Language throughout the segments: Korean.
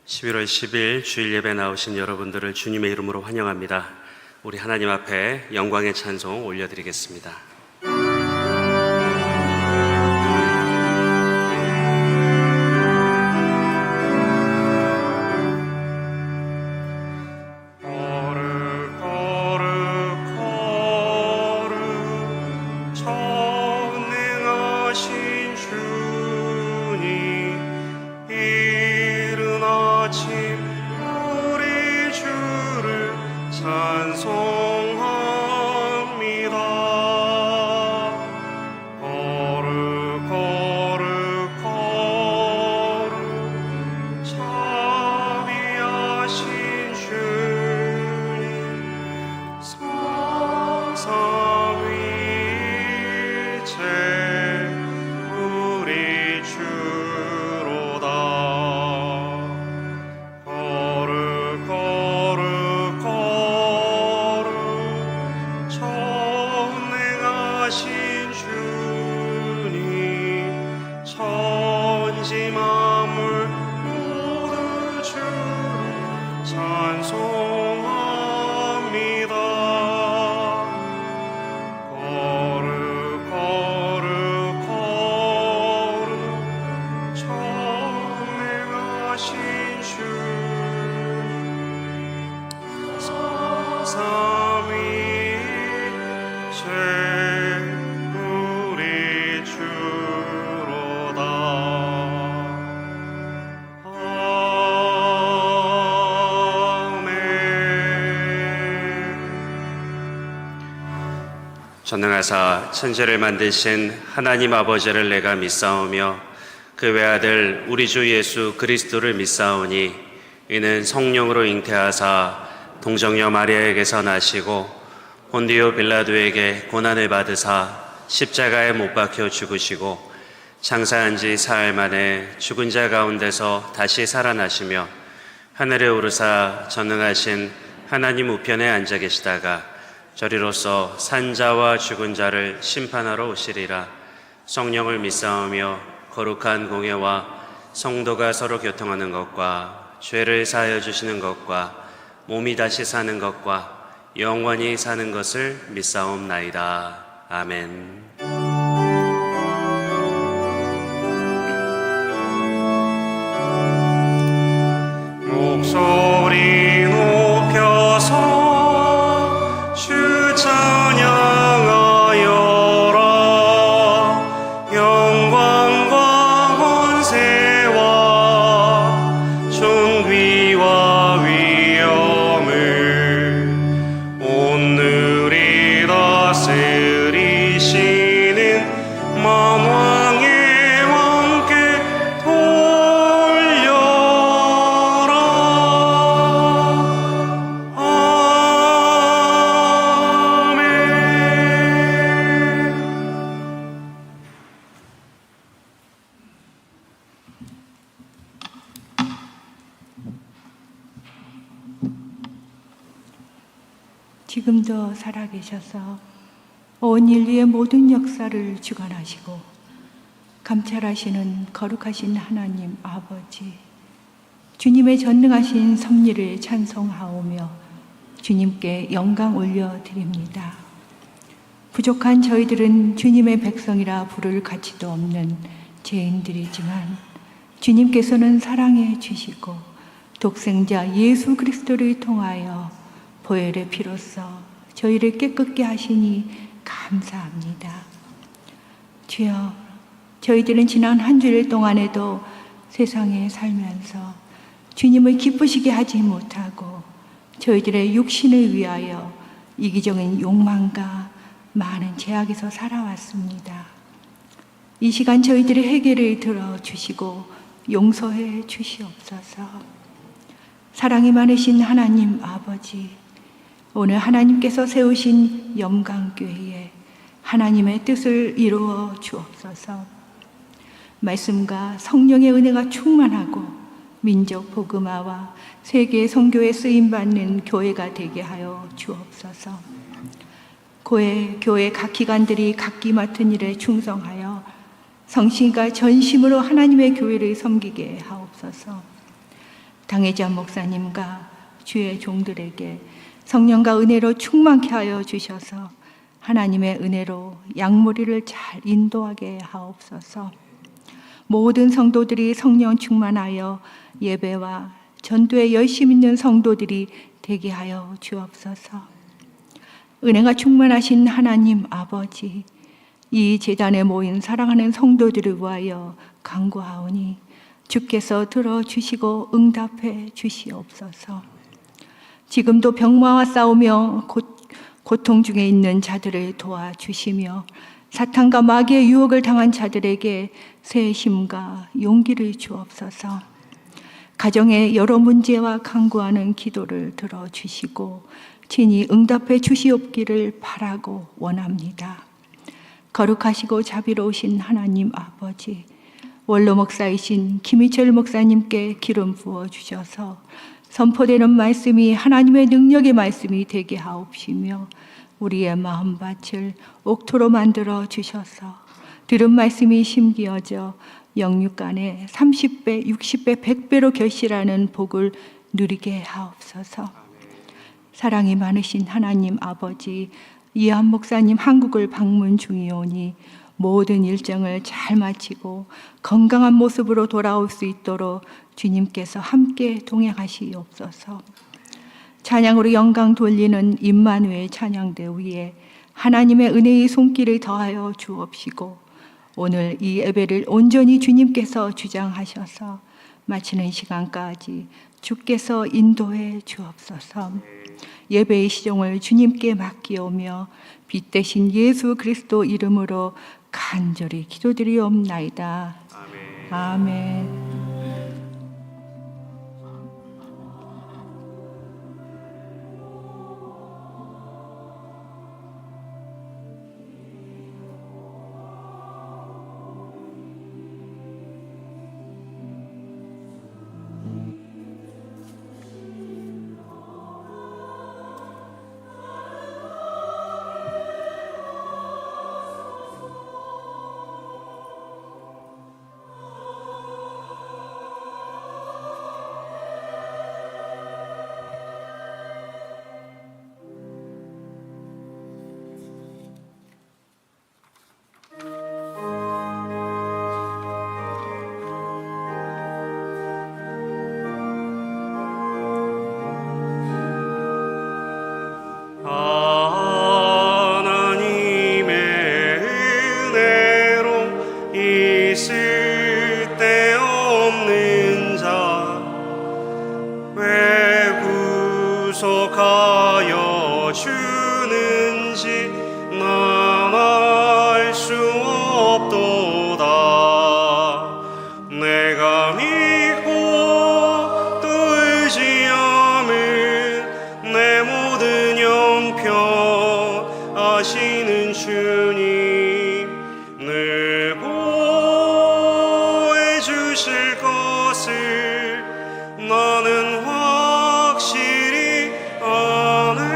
11월 10일 주일 예배 나오신 여러분들을 주님의 이름으로 환영합니다. 우리 하나님 앞에 영광의 찬송 올려드리겠습니다. 전능하사 천지를 만드신 하나님 아버지를 내가 믿사오며 그 외아들 우리 주 예수 그리스도를 믿사오니 이는 성령으로 잉태하사 동정녀 마리아에게서 나시고 본디오 빌라도에게 고난을 받으사 십자가에 못 박혀 죽으시고 장사한 지 사흘 만에 죽은 자 가운데서 다시 살아나시며 하늘에 오르사 전능하신 하나님 우편에 앉아 계시다가 저리로서 산자와 죽은 자를 심판하러 오시리라. 성령을 믿사오며 거룩한 공예와 성도가 서로 교통하는 것과 죄를 사하여 주시는 것과 몸이 다시 사는 것과 영원히 사는 것을 믿사옵나이다. 아멘. 목소리 높여서 주 찬양하여라. 영광과 권세와 존귀와 위엄을 오늘이 다스리시는 만왕의 왕께 지금도 살아계셔서 온 인류의 모든 역사를 주관하시고 감찰하시는 거룩하신 하나님 아버지, 주님의 전능하신 섭리를 찬송하오며 주님께 영광 올려드립니다. 부족한 저희들은 주님의 백성이라 부를 가치도 없는 죄인들이지만 주님께서는 사랑해 주시고 독생자 예수 그리스도를 통하여 보혈의 피로써 저희를 깨끗게 하시니 감사합니다. 주여, 저희들은 지난 한 주일 동안에도 세상에 살면서 주님을 기쁘시게 하지 못하고 저희들의 육신을 위하여 이기적인 욕망과 많은 죄악에서 살아왔습니다. 이 시간 저희들의 회개를 들어주시고 용서해 주시옵소서. 사랑이 많으신 하나님 아버지, 오늘 하나님께서 세우신 영광교회에 하나님의 뜻을 이루어 주옵소서. 말씀과 성령의 은혜가 충만하고 민족 복음화와 세계 선교에 쓰임받는 교회가 되게 하여 주옵소서. 교회 각 기관들이 각기 맡은 일에 충성하여 성신과 전심으로 하나님의 교회를 섬기게 하옵소서. 당회자 목사님과 주의 종들에게 성령과 은혜로 충만케 하여 주셔서 하나님의 은혜로 양머리를 잘 인도하게 하옵소서. 모든 성도들이 성령 충만하여 예배와 전도에 열심 있는 성도들이 되게 하여 주옵소서. 은혜가 충만하신 하나님 아버지, 이 제단에 모인 사랑하는 성도들을 위하여 간구하오니 주께서 들어주시고 응답해 주시옵소서. 지금도 병마와 싸우며 고통 중에 있는 자들을 도와주시며 사탄과 마귀의 유혹을 당한 자들에게 새 힘과 용기를 주옵소서. 가정의 여러 문제와 간구하는 기도를 들어주시고 친히 응답해 주시옵기를 바라고 원합니다. 거룩하시고 자비로우신 하나님 아버지, 원로 목사이신 김희철 목사님께 기름 부어 주셔서 선포되는 말씀이 하나님의 능력의 말씀이 되게 하옵시며 우리의 마음밭을 옥토로 만들어 주셔서 들은 말씀이 심기어져 영육간에 30배, 60배, 100배로 결실하는 복을 누리게 하옵소서. 사랑이 많으신 하나님 아버지, 이한 목사님 한국을 방문 중이오니 모든 일정을 잘 마치고 건강한 모습으로 돌아올 수 있도록 주님께서 함께 동행하시옵소서. 찬양으로 영광 돌리는 임마누엘 찬양대 위에 하나님의 은혜의 손길을 더하여 주옵시고 오늘 이 예배를 온전히 주님께서 주장하셔서 마치는 시간까지 주께서 인도해 주옵소서. 예배의 시종을 주님께 맡기오며 빛 대신 예수 그리스도 이름으로 간절히 기도드리옵나이다. 아멘. 아멘. 구속하여 주는지 난 알 수 없도다. 내가 믿고 또 의지함은 내 모든 형편 아시는 주님 늘 보호해 주실 것을 나는 확실히 아네.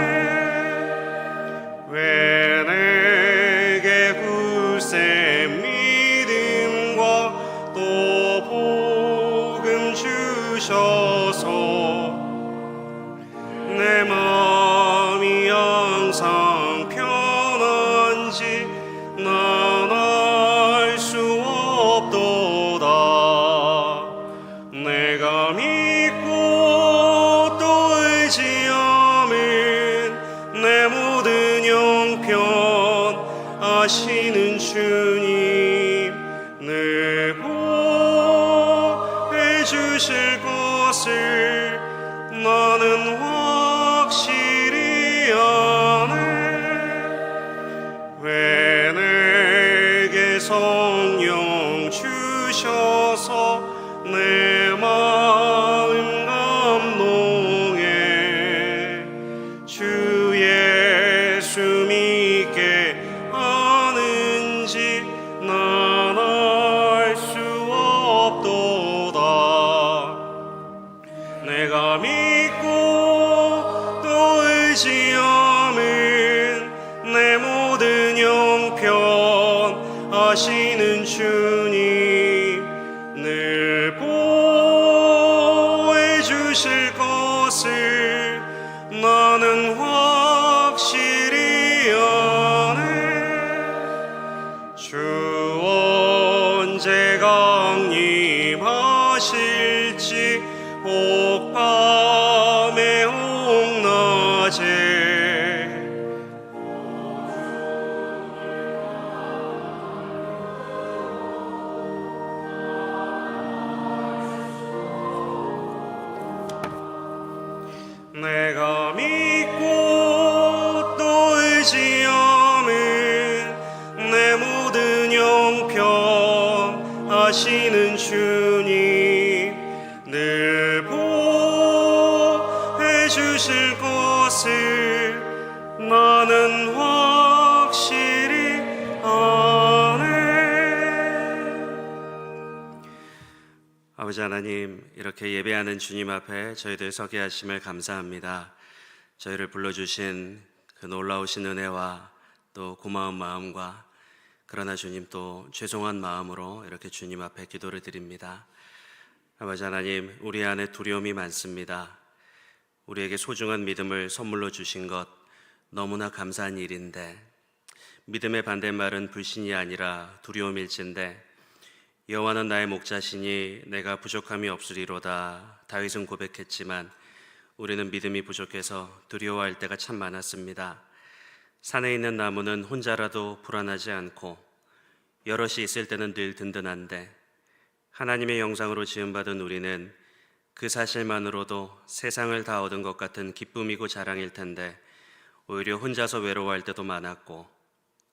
왜 내게 굳센 믿음과 또 복음 주셔서 내 마음이 항상 편한지 난 알 수 없도다. 내가 믿고 또 의지함은 내 모든 형편 아시는 주님 늘 보호해 주실 것을 나는 확실히 아네. 왜 내게 성령 주셔서 내 마음 감동해 주 예수 믿게 하는지 난 알 수 없도다. 내가 믿고 또 의지함은 내 모든 형편 아시는 주님 늘 보호해 주실 언제 강림하실지 옥밤에 옥낮에 내가 믿고 또 의지함은 내 모든 형편 아시는 주님 늘 보해 주실 것을 나는 확실히 아네. 아버지 하나님, 이렇게 예배하는 주님 앞에 저희들 서게 하심을 감사합니다. 저희를 불러주신 그 놀라우신 은혜와 또 고마운 마음과 그러나 주님 또 죄송한 마음으로 이렇게 주님 앞에 기도를 드립니다. 아버지 하나님, 우리 안에 두려움이 많습니다. 우리에게 소중한 믿음을 선물로 주신 것 너무나 감사한 일인데, 믿음의 반대말은 불신이 아니라 두려움일진데, 여호와는 나의 목자시니 내가 부족함이 없으리로다 다윗은 고백했지만 우리는 믿음이 부족해서 두려워할 때가 참 많았습니다. 산에 있는 나무는 혼자라도 불안하지 않고 여럿이 있을 때는 늘 든든한데, 하나님의 영상으로 지음받은 우리는 그 사실만으로도 세상을 다 얻은 것 같은 기쁨이고 자랑일 텐데 오히려 혼자서 외로워할 때도 많았고,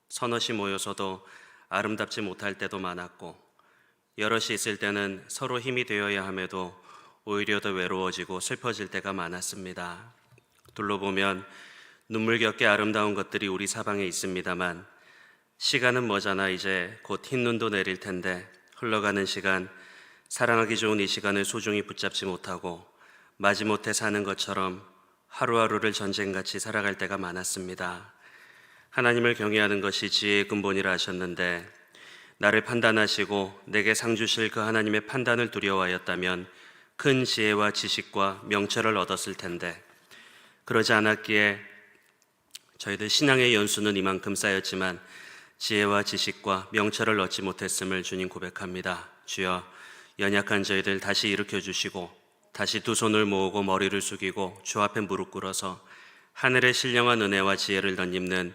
서너시 모여서도 아름답지 못할 때도 많았고, 여럿이 있을 때는 서로 힘이 되어야 함에도 오히려 더 외로워지고 슬퍼질 때가 많았습니다. 둘러보면 눈물겹게 아름다운 것들이 우리 사방에 있습니다만 시간은 머잖아 이제 곧 흰눈도 내릴 텐데, 흘러가는 시간, 사랑하기 좋은 이 시간을 소중히 붙잡지 못하고 마지못해 사는 것처럼 하루하루를 전쟁같이 살아갈 때가 많았습니다. 하나님을 경외하는 것이 지혜의 근본이라 하셨는데, 나를 판단하시고 내게 상 주실 그 하나님의 판단을 두려워하였다면 큰 지혜와 지식과 명철을 얻었을 텐데, 그러지 않았기에 저희들 신앙의 연수는 이만큼 쌓였지만 지혜와 지식과 명철을 얻지 못했음을 주님 고백합니다. 주여, 연약한 저희들 다시 일으켜 주시고 다시 두 손을 모으고 머리를 숙이고 주 앞에 무릎 꿇어서 하늘의 신령한 은혜와 지혜를 덧입는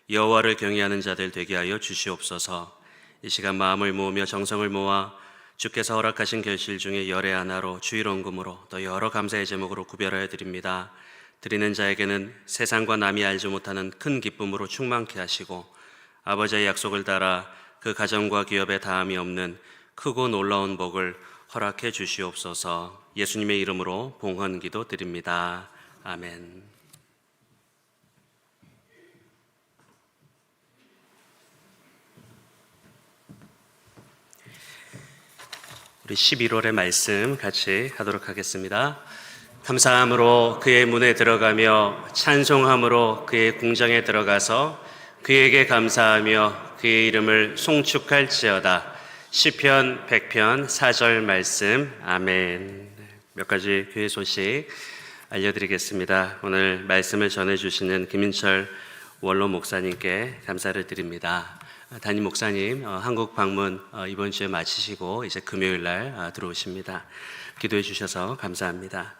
여호와를 경외하는 자들 되게 하여 주시옵소서. 이 시간 마음을 모으며 정성을 모아 주께서 허락하신 결실 중에 열의 하나로 주일 헌금으로 또 여러 감사의 제목으로 구별하여 드립니다. 드리는 자에게는 세상과 남이 알지 못하는 큰 기쁨으로 충만케 하시고 아버지의 약속을 따라 그 가정과 기업에 다함이 없는 크고 놀라운 복을 허락해 주시옵소서. 예수님의 이름으로 봉헌기도 드립니다. 아멘. 우리 11월의 말씀 같이 하도록 하겠습니다. 감사함으로 그의 문에 들어가며 찬송함으로 그의 궁정에 들어가서 그에게 감사하며 그의 이름을 송축할지어다. 시편 100편 4절 말씀. 아멘. 몇 가지 교회 소식 알려드리겠습니다. 오늘 말씀을 전해주시는 김인철 원로 목사님께 감사를 드립니다. 담임 목사님 한국 방문 이번 주에 마치시고 이제 금요일 날 들어오십니다. 기도해 주셔서 감사합니다.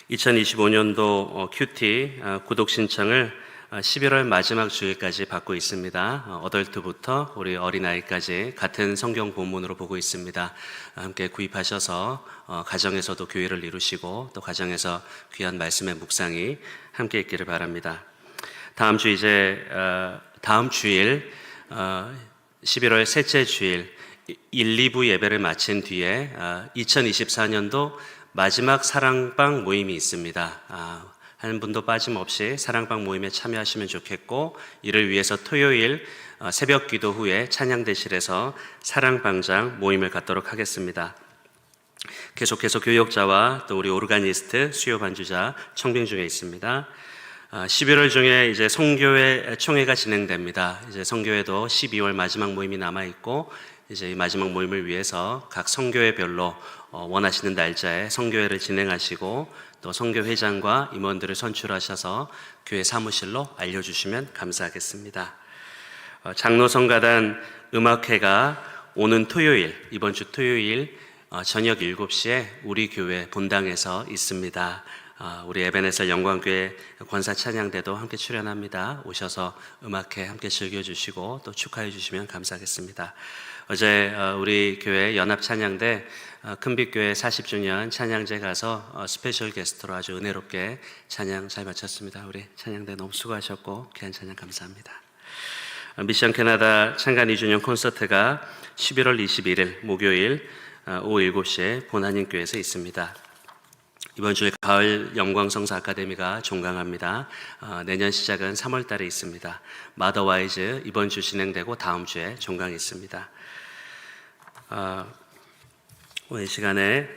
2025년도 큐티 구독 신청을 11월 마지막 주일까지 받고 있습니다. 어덜트부터 우리 어린아이까지 같은 성경 본문으로 보고 있습니다. 함께 구입하셔서 가정에서도 교회를 이루시고 또 가정에서 귀한 말씀의 묵상이 함께 있기를 바랍니다. 다음 주일 11월 셋째 주일 1, 2부 예배를 마친 뒤에 2024년도 마지막 사랑방 모임이 있습니다. 한 분도 빠짐없이 사랑방 모임에 참여하시면 좋겠고, 이를 위해서 토요일 새벽 기도 후에 찬양대실에서 사랑방장 모임을 갖도록 하겠습니다. 계속해서 교역자와 또 우리 오르가니스트, 수요 반주자 청빙 중에 있습니다. 11월 중에 이제 성교회 총회가 진행됩니다. 이제 성교회도 12월 마지막 모임이 남아 있고, 이제 이 마지막 모임을 위해서 각 성교회별로 원하시는 날짜에 성교회를 진행하시고 또 성교회장과 임원들을 선출하셔서 교회 사무실로 알려주시면 감사하겠습니다. 장로성가단 음악회가 오는 토요일, 이번 주 토요일 저녁 7시에 우리 교회 본당에서 있습니다. 우리 에베네셀 영광교회 권사 찬양대도 함께 출연합니다. 오셔서 음악회 함께 즐겨주시고 또 축하해 주시면 감사하겠습니다. 어제 우리 교회 연합 찬양대 큰빛교회 40주년 찬양제 가서 스페셜 게스트로 아주 은혜롭게 찬양 잘 마쳤습니다. 우리 찬양대 너무 수고하셨고 귀한 찬양 감사합니다. 미션 캐나다 창간 2주년 콘서트가 11월 21일 목요일 오후 7시에 본한인교회에서 있습니다. 이번 주에 가을 영광성사 아카데미가 종강합니다. 내년 시작은 3월 달에 있습니다. 마더와이즈 이번 주 진행되고 다음 주에 종강이 있습니다. 오늘 이 시간에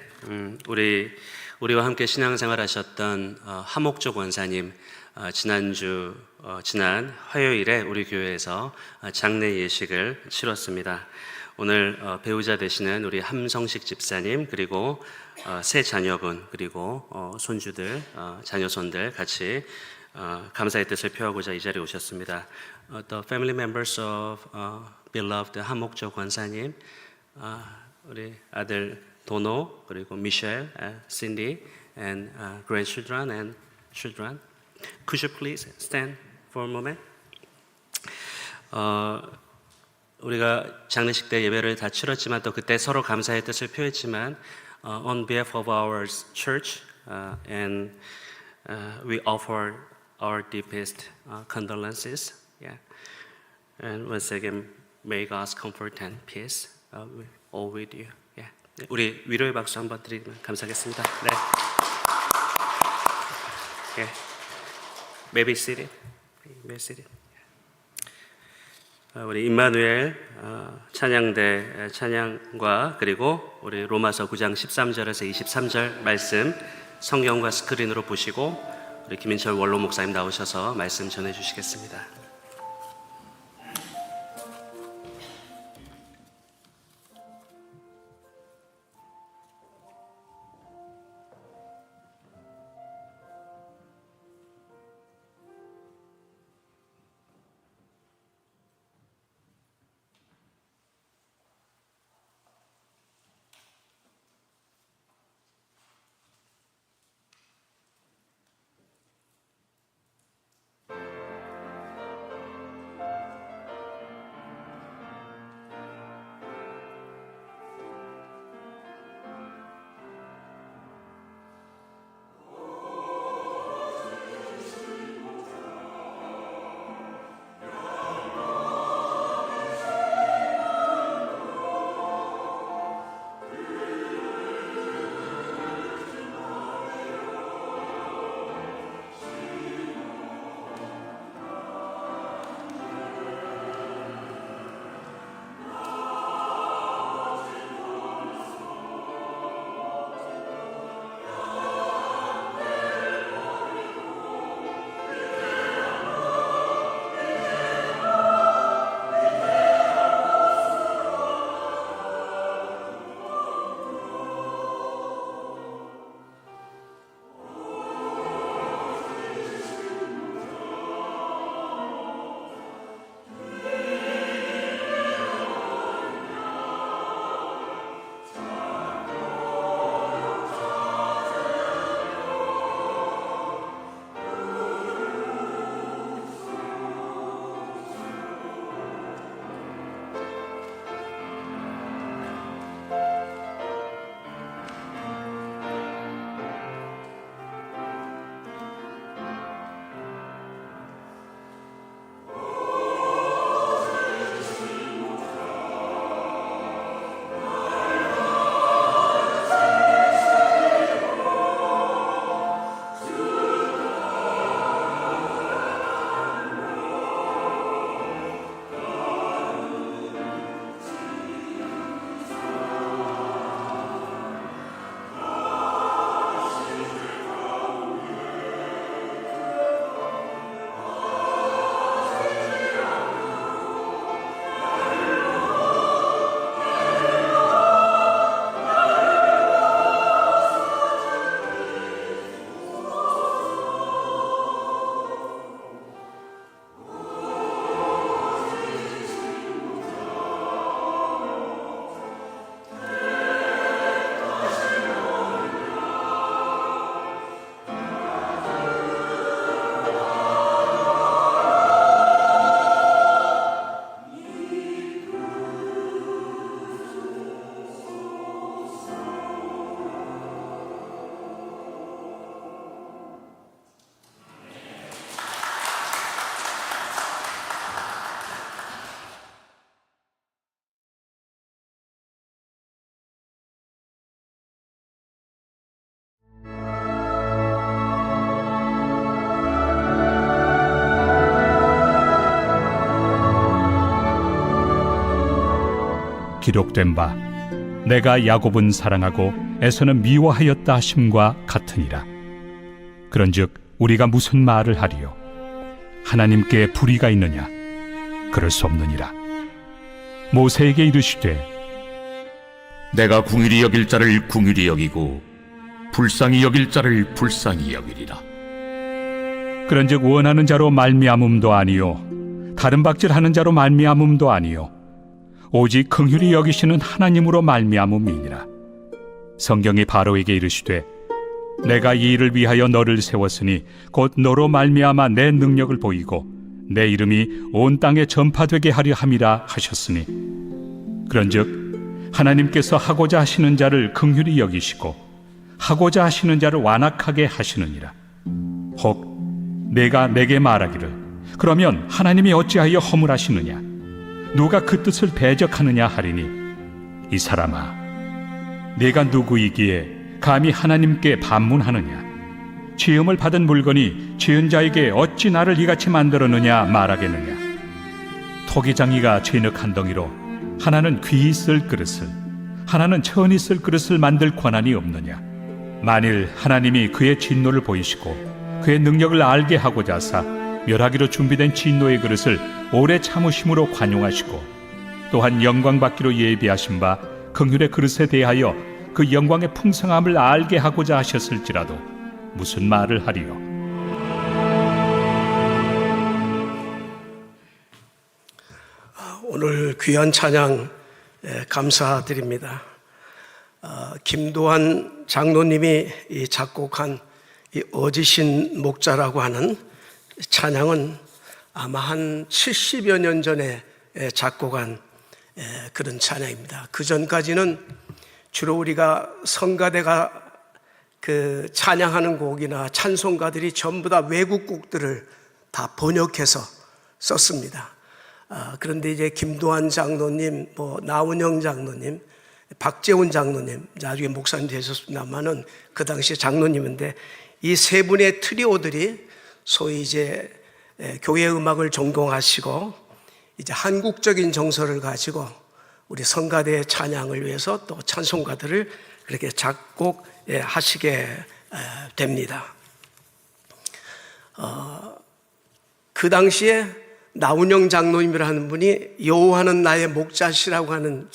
우리와 함께 신앙생활 하셨던 하목조 권사님 지난 화요일에 우리 교회에서 장례 예식을 치렀습니다. 오늘 배우자 되시는 우리 함성식 집사님 그리고 세 자녀분 그리고 손주들 자녀손들 같이 감사의 뜻을 표하고자 이 자리에 오셨습니다. The family members of beloved 하목조 권사님, 우리 아들 도노 그리고 미셸, 신디 and grandchildren and children. Could you please stand for a moment? 우리가 장례식 때 예배를 다 치렀지만 또 그때 서로 감사의 뜻을 표했지만 on behalf of our church and we offer our deepest condolences. Yeah. And once again, may God's comfort and peace all with you. Yeah. 우리 위로의 박수 한번 드리면 감사하겠습니다. 네. Yeah. Maybe seated. Maybe seated. 우리 임마누엘 찬양대 찬양과 그리고 우리 로마서 9장 13절에서 23절 말씀 성경과 스크린으로 보시고 우리 김인철 원로 목사님 나오셔서 말씀 전해 주시겠습니다. 기록된 바 내가 야곱은 사랑하고 에서는 미워하였다 하심과 같으니라. 그런즉 우리가 무슨 말을 하리요? 하나님께 불의가 있느냐? 그럴 수 없느니라. 모세에게 이르시되 내가 궁휼히 여길 자를 궁휼히 여기고 불쌍히 여길 자를 불쌍히 여기리라. 그런즉 원하는 자로 말미암음도 아니요 다른 박질하는 자로 말미암음도 아니요 오직 긍휼히 여기시는 하나님으로 말미암음이니라. 성경이 바로에게 이르시되 내가 이 일을 위하여 너를 세웠으니 곧 너로 말미암아 내 능력을 보이고 내 이름이 온 땅에 전파되게 하려 함이라 하셨으니 그런즉 하나님께서 하고자 하시는 자를 긍휼히 여기시고 하고자 하시는 자를 완악하게 하시느니라. 혹 내가 내게 말하기를 그러면 하나님이 어찌하여 허물하시느냐? 누가 그 뜻을 대적하느냐 하리니 이 사람아 내가 누구이기에 감히 하나님께 반문하느냐? 지음을 받은 물건이 지은 자에게 어찌 나를 이같이 만들었느냐 말하겠느냐? 토기장이가 진흙 한 덩이로 하나는 귀히 쓸 그릇을 하나는 천히 쓸 그릇을 만들 권한이 없느냐? 만일 하나님이 그의 진노를 보이시고 그의 능력을 알게 하고자 하사 멸하기로 준비된 진노의 그릇을 오래 참으심으로 관용하시고 또한 영광 받기로 예비하신 바 긍휼의 그릇에 대하여 그 영광의 풍성함을 알게 하고자 하셨을지라도 무슨 말을 하리요? 오늘 귀한 찬양 감사드립니다. 김도환 장로님이 작곡한 이 어지신 목자라고 하는 찬양은 아마 한 70여 년 전에 작곡한 그런 찬양입니다. 그 전까지는 주로 우리가 성가대가 그 찬양하는 곡이나 찬송가들이 전부 다 외국 곡들을 다 번역해서 썼습니다. 그런데 이제 김도환 장로님, 나운영 장로님, 박재훈 장로님, 나중에 목사님 되셨습니다만은 그 당시에 장로님인데 이 세 분의 트리오들이 소위 이제 교회 음악을 전공하시고 이제 한국적인 정서를 가지고 우리 성가대 찬양을 위해서 또 찬송가들을 그렇게 작곡하시게 됩니다. 그 당시에 나운영 장로님이라는 분이 여호와는 나의 목자시라고 하는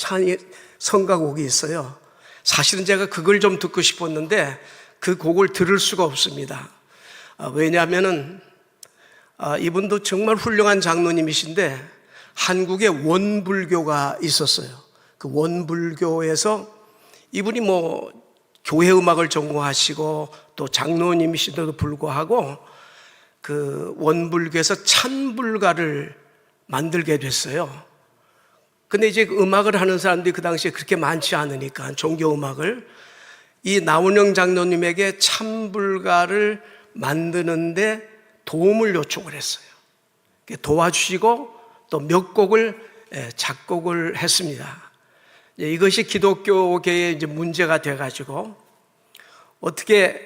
성가곡이 있어요. 사실은 제가 그걸 좀 듣고 싶었는데 그 곡을 들을 수가 없습니다. 왜냐하면은 이분도 정말 훌륭한 장로님이신데 한국에 원불교가 있었어요. 그 원불교에서 이분이 교회 음악을 전공하시고 또 장로님이신데도 불구하고 그 원불교에서 찬불가를 만들게 됐어요. 근데 이제 음악을 하는 사람들이 그 당시에 그렇게 많지 않으니까 종교 음악을 이 나운영 장로님에게 찬불가를 만드는데 도움을 요청을 했어요. 도와주시고 또 몇 곡을 작곡을 했습니다. 이것이 기독교계의 이제 문제가 돼가지고 어떻게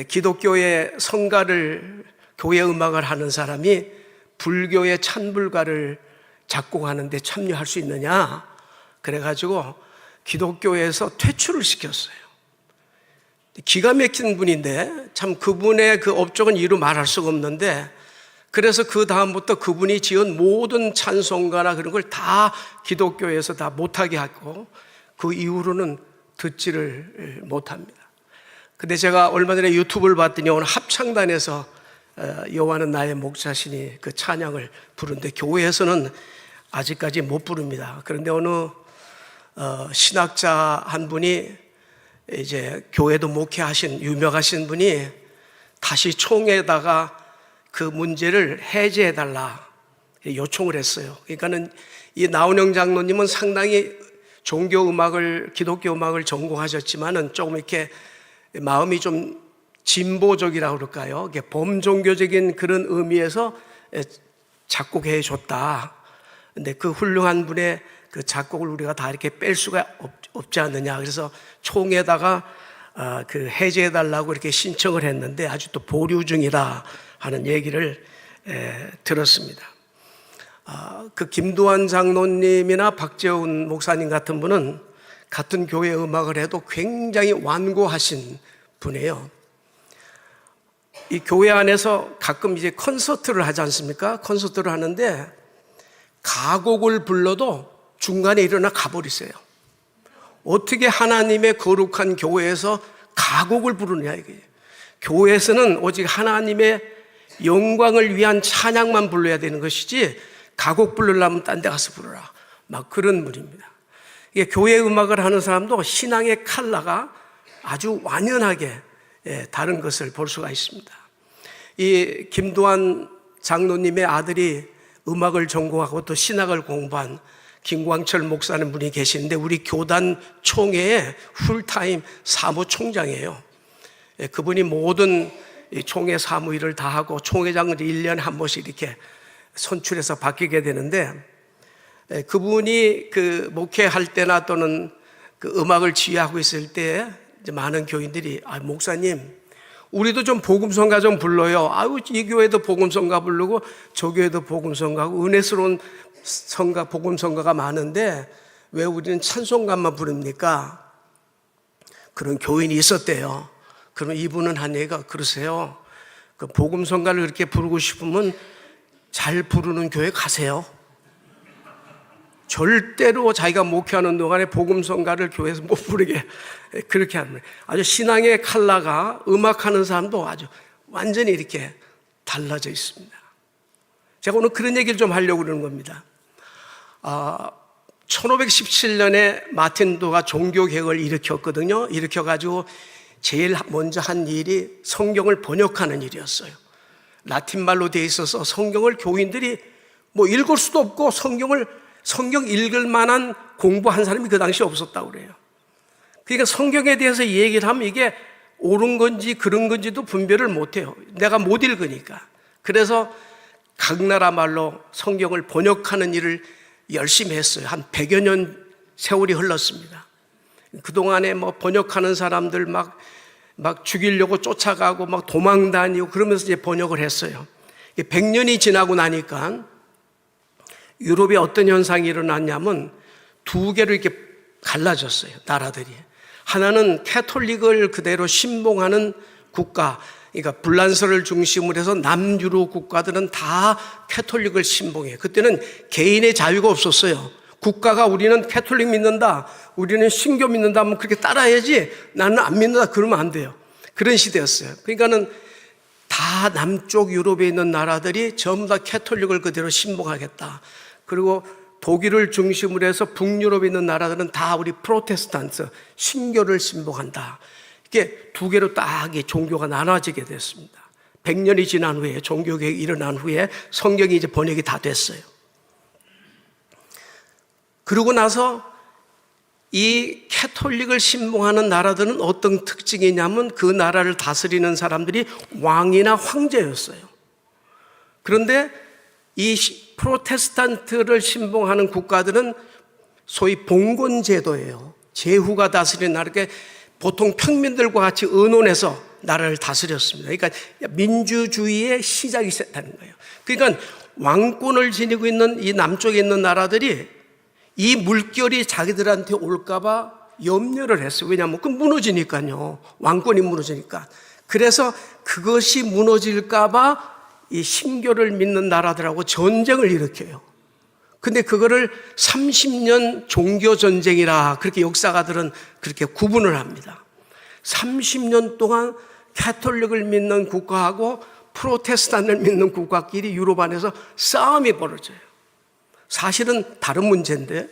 기독교의 성가를 교회 음악을 하는 사람이 불교의 찬불가를 작곡하는데 참여할 수 있느냐? 그래가지고 기독교에서 퇴출을 시켰어요. 기가 막힌 분인데 참 그분의 그 업적은 이루 말할 수가 없는데 그래서 그 다음부터 그분이 지은 모든 찬송가나 그런 걸 다 기독교에서 다 못하게 하고 그 이후로는 듣지를 못합니다. 근데 제가 얼마 전에 유튜브를 봤더니 오늘 합창단에서 여호와는 나의 목자시니 그 찬양을 부르는데 교회에서는 아직까지 못 부릅니다. 그런데 어느 신학자 한 분이 이제 교회도 목회하신 유명하신 분이 다시 총회에다가 그 문제를 해제해달라 요청을 했어요. 그러니까는 이 나운영 장로님은 상당히 종교 음악을, 기독교 음악을 전공하셨지만은 조금 이렇게 마음이 좀 진보적이라고 그럴까요? 범종교적인 그런 의미에서 작곡해 줬다. 근데 그 훌륭한 분의 그 작곡을 우리가 다 이렇게 뺄 수가 없지 않느냐. 그래서 총회에다가 그 해제해달라고 이렇게 신청을 했는데 아직도 보류 중이다 하는 얘기를 들었습니다. 그 김두한 장로님이나 박재훈 목사님 같은 분은 같은 교회 음악을 해도 굉장히 완고하신 분이에요. 이 교회 안에서 가끔 이제 콘서트를 하지 않습니까? 콘서트를 하는데 가곡을 불러도 중간에 일어나 가버리세요. 어떻게 하나님의 거룩한 교회에서 가곡을 부르느냐 이게. 교회에서는 오직 하나님의 영광을 위한 찬양만 불러야 되는 것이지 가곡 부르려면 딴 데 가서 부르라. 막 그런 분입니다. 이게 교회 음악을 하는 사람도 신앙의 컬러가 아주 완연하게 다른 것을 볼 수가 있습니다. 이 김두한 장로님의 아들이 음악을 전공하고 또 신학을 공부한 김광철 목사님 분이 계시는데 우리 교단 총회의 풀타임 사무총장이에요. 그분이 모든 총회 사무일을 다 하고 총회장은 1년에 한 번씩 이렇게 선출해서 바뀌게 되는데 그분이 그 목회할 때나 또는 그 음악을 지휘하고 있을 때 이제 많은 교인들이 목사님 우리도 좀 복음성가 좀 불러요. 아유 이 교회도 복음성가 부르고 저 교회도 복음성가고 은혜스러운 성가 복음성가가 많은데 왜 우리는 찬송가만 부릅니까? 그런 교인이 있었대요. 그럼 이분은 한 얘기가 그러세요. 그 복음성가를 그렇게 부르고 싶으면 잘 부르는 교회 가세요. 절대로 자기가 목회하는 동안에 복음성가를 교회에서 못 부르게 그렇게 하는 거예요. 아주 신앙의 컬러가 음악하는 사람도 아주 완전히 이렇게 달라져 있습니다. 제가 오늘 그런 얘기를 좀 하려고 그러는 겁니다. 1517년에 마틴 루터가 종교개혁을 일으켰거든요. 일으켜가지고 제일 먼저 한 일이 성경을 번역하는 일이었어요. 라틴말로 되어 있어서 성경을 교인들이 뭐 읽을 수도 없고 성경 읽을 만한 공부한 사람이 그 당시에 없었다고 그래요. 그러니까 성경에 대해서 얘기를 하면 이게 옳은 건지 그런 건지도 분별을 못해요. 내가 못 읽으니까. 그래서 각 나라 말로 성경을 번역하는 일을 열심히 했어요. 한 100여 년 세월이 흘렀습니다. 그동안에 뭐 번역하는 사람들 막 죽이려고 쫓아가고 막 도망 다니고 그러면서 이제 번역을 했어요. 100년이 지나고 나니까 유럽에 어떤 현상이 일어났냐면 두 개로 이렇게 갈라졌어요. 나라들이. 하나는 캐톨릭을 그대로 신봉하는 국가, 그러니까 불란서를 중심으로 해서 남유럽 국가들은 다 캐톨릭을 신봉해요. 그때는 개인의 자유가 없었어요. 국가가 우리는 캐톨릭 믿는다, 우리는 신교 믿는다 하면 그렇게 따라야지 나는 안 믿는다 그러면 안 돼요. 그런 시대였어요. 그러니까는 다 남쪽 유럽에 있는 나라들이 전부 다 캐톨릭을 그대로 신봉하겠다. 그리고 독일을 중심으로 해서 북유럽에 있는 나라들은 다 우리 프로테스탄트, 신교를 신봉한다. 이게 두 개로 딱 종교가 나눠지게 됐습니다. 100년이 지난 후에 종교개혁이 일어난 후에 성경이 이제 번역이 다 됐어요. 그러고 나서 이 캐톨릭을 신봉하는 나라들은 어떤 특징이 있냐면 그 나라를 다스리는 사람들이 왕이나 황제였어요. 그런데 이 프로테스탄트를 신봉하는 국가들은 소위 봉건제도예요. 제후가 다스리는 나라에 보통 평민들과 같이 의논해서 나라를 다스렸습니다. 그러니까 민주주의의 시작이 됐다는 거예요. 그러니까 왕권을 지니고 있는 이 남쪽에 있는 나라들이 이 물결이 자기들한테 올까봐 염려를 했어요. 왜냐하면 그 무너지니까요. 왕권이 무너지니까. 그래서 그것이 무너질까봐 이 신교를 믿는 나라들하고 전쟁을 일으켜요. 근데 그거를 30년 종교전쟁이라 그렇게 역사가들은 그렇게 구분을 합니다. 30년 동안 캐톨릭을 믿는 국가하고 프로테스탄을 믿는 국가끼리 유럽 안에서 싸움이 벌어져요. 사실은 다른 문제인데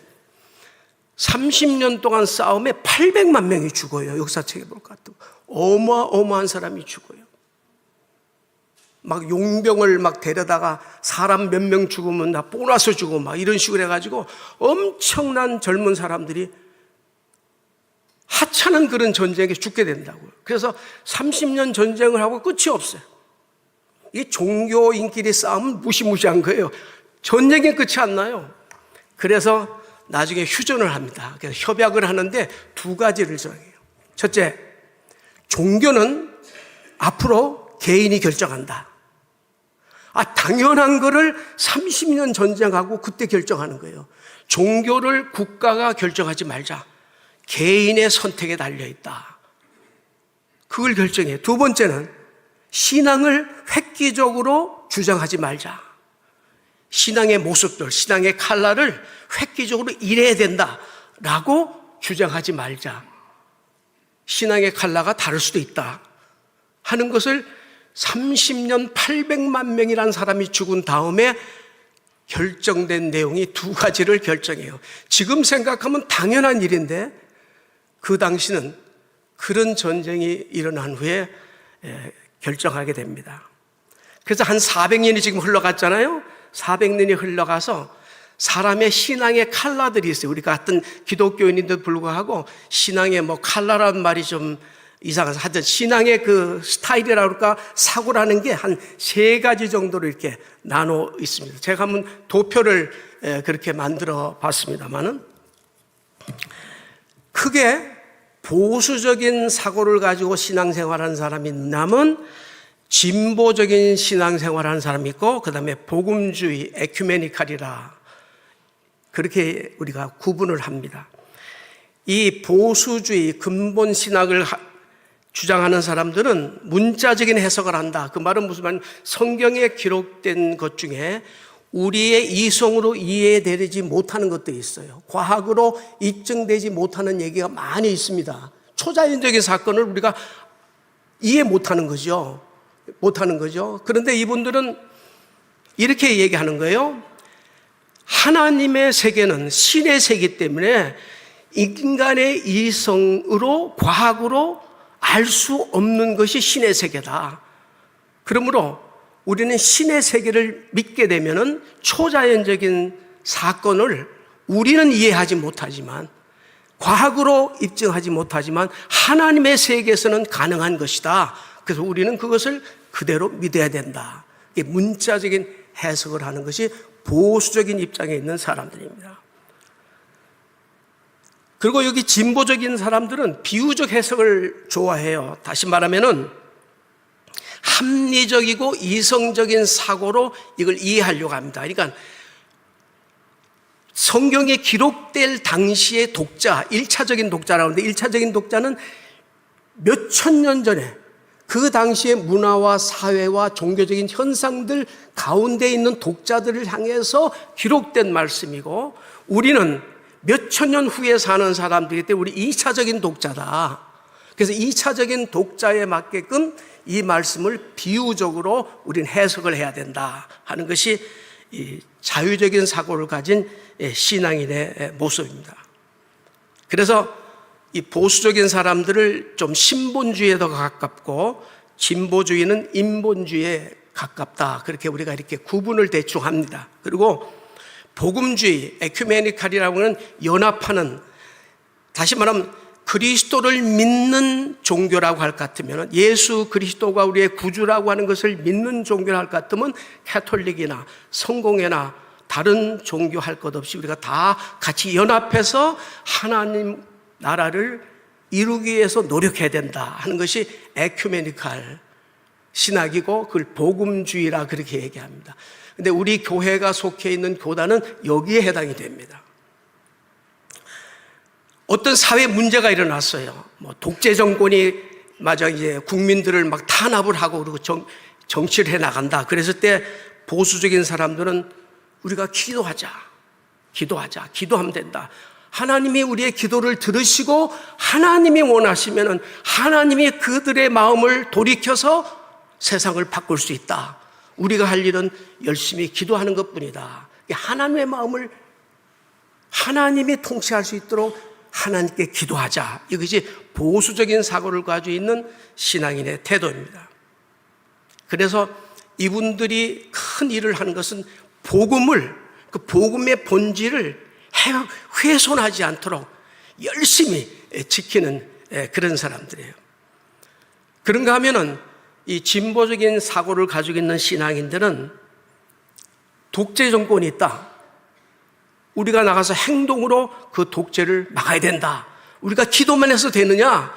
30년 동안 싸움에 800만 명이 죽어요. 역사책에 볼 것 같아요. 어마어마한 사람이 죽어요. 막 용병을 막 데려다가 사람 몇 명 죽으면 나 보너스 주고 막 이런 식으로 해가지고 엄청난 젊은 사람들이 하찮은 그런 전쟁에 죽게 된다고요. 그래서 30년 전쟁을 하고 끝이 없어요. 이 종교인끼리 싸움은 무시무시한 거예요. 전쟁의 끝이 안 나요. 그래서 나중에 휴전을 합니다. 그래서 협약을 하는데 두 가지를 정해요. 첫째, 종교는 앞으로 개인이 결정한다. 당연한 거를 30년 전쟁하고 그때 결정하는 거예요. 종교를 국가가 결정하지 말자. 개인의 선택에 달려있다. 그걸 결정해요. 두 번째는 신앙을 획기적으로 주장하지 말자. 신앙의 모습들, 신앙의 컬러를 획기적으로 이래야 된다라고 주장하지 말자. 신앙의 컬러가 다를 수도 있다 하는 것을 30년 800만 명이라는 사람이 죽은 다음에 결정된 내용이 두 가지를 결정해요. 지금 생각하면 당연한 일인데 그 당시는 그런 전쟁이 일어난 후에 결정하게 됩니다. 그래서 한 400년이 지금 흘러갔잖아요. 400년이 흘러가서 사람의 신앙의 컬러들이 있어요. 우리 같은 기독교인인데도 불구하고 신앙의 컬러란 말이 좀 이상해서 하여튼 신앙의 그 스타일이라고 할까 사고라는 게 한 3가지 정도로 이렇게 나눠 있습니다. 제가 한번 도표를 그렇게 만들어 봤습니다만은 크게 보수적인 사고를 가지고 신앙생활하는 사람이 있냐면 진보적인 신앙생활하는 사람이 있고 그 다음에 복음주의, 에큐메니칼이라 그렇게 우리가 구분을 합니다. 이 보수주의, 근본 신학을 주장하는 사람들은 문자적인 해석을 한다. 그 말은 무슨 말이냐면 성경에 기록된 것 중에 우리의 이성으로 이해되지 못하는 것도 있어요. 과학으로 입증되지 못하는 얘기가 많이 있습니다. 초자연적인 사건을 우리가 이해 못하는 거죠. 그런데 이분들은 이렇게 얘기하는 거예요. 하나님의 세계는 신의 세계 때문에 인간의 이성으로 과학으로 알 수 없는 것이 신의 세계다. 그러므로 우리는 신의 세계를 믿게 되면은 초자연적인 사건을 우리는 이해하지 못하지만 과학으로 입증하지 못하지만 하나님의 세계에서는 가능한 것이다. 그래서 우리는 그것을 그대로 믿어야 된다. 이게 문자적인 해석을 하는 것이 보수적인 입장에 있는 사람들입니다. 그리고 여기 진보적인 사람들은 비유적 해석을 좋아해요. 다시 말하면은 합리적이고 이성적인 사고로 이걸 이해하려고 합니다. 그러니까 성경에 기록될 당시의 독자, 1차적인 독자라고 하는데 1차적인 독자는 몇천 년 전에 그 당시의 문화와 사회와 종교적인 현상들 가운데 있는 독자들을 향해서 기록된 말씀이고 우리는 몇천 년 후에 사는 사람들이기 때문에 우리 2차적인 독자다. 그래서 2차적인 독자에 맞게끔 이 말씀을 비유적으로 우리는 해석을 해야 된다 하는 것이 이 자유적인 사고를 가진 신앙인의 모습입니다. 그래서 이 보수적인 사람들을 좀 신본주의에 더 가깝고 진보주의는 인본주의에 가깝다. 그렇게 우리가 이렇게 구분을 대충 합니다. 그리고 복음주의, 에큐메니칼이라고 하는 연합하는, 다시 말하면 그리스도를 믿는 종교라고 할 것 같으면, 예수 그리스도가 우리의 구주라고 하는 것을 믿는 종교라고 할 것 같으면 캐톨릭이나 성공회나 다른 종교 할 것 없이 우리가 다 같이 연합해서 하나님 나라를 이루기 위해서 노력해야 된다 하는 것이 에큐메니칼 신학이고 그걸 복음주의라 그렇게 얘기합니다. 근데 우리 교회가 속해 있는 교단은 여기에 해당이 됩니다. 어떤 사회 문제가 일어났어요. 독재 정권이 이제 국민들을 막 탄압을 하고 그리고 정치를 해 나간다. 그랬을 때 보수적인 사람들은 우리가 기도하면 된다. 하나님이 우리의 기도를 들으시고 하나님이 원하시면은 하나님이 그들의 마음을 돌이켜서 세상을 바꿀 수 있다. 우리가 할 일은 열심히 기도하는 것뿐이다. 하나님의 마음을 하나님이 통치할 수 있도록 하나님께 기도하자. 이것이 보수적인 사고를 가지고 있는 신앙인의 태도입니다. 그래서 이분들이 큰 일을 하는 것은 그 복음의 본질을 훼손하지 않도록 열심히 지키는 그런 사람들이에요. 그런가 하면은 이 진보적인 사고를 가지고 있는 신앙인들은 독재 정권이 있다. 우리가 나가서 행동으로 그 독재를 막아야 된다. 우리가 기도만 해서 되느냐?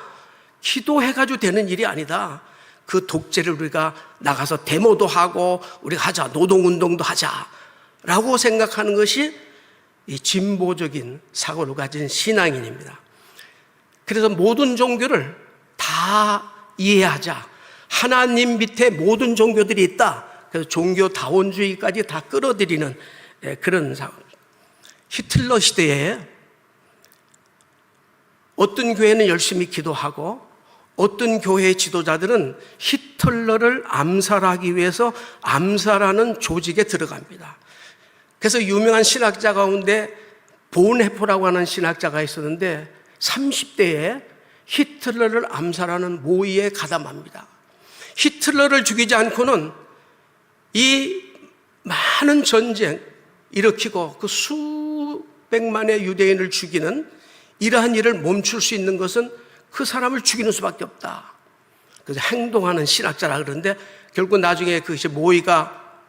기도해가지고 되는 일이 아니다. 그 독재를 우리가 나가서 데모도 하고 우리가 하자, 노동운동도 하자라고 생각하는 것이 이 진보적인 사고를 가진 신앙인입니다. 그래서 모든 종교를 다 이해하자. 하나님 밑에 모든 종교들이 있다. 그래서 종교다원주의까지 다 끌어들이는 그런 사고. 히틀러 시대에 어떤 교회는 열심히 기도하고 어떤 교회 지도자들은 히틀러를 암살하기 위해서 암살하는 조직에 들어갑니다. 그래서 유명한 신학자 가운데 본헤퍼라고 하는 신학자가 있었는데 30대에 히틀러를 암살하는 모의에 가담합니다. 히틀러를 죽이지 않고는 이 많은 전쟁 일으키고 그 수백만의 유대인을 죽이는 이러한 일을 멈출 수 있는 것은 그 사람을 죽이는 수밖에 없다. 그래서 행동하는 신학자라 그러는데 결국 나중에 그것이 모의가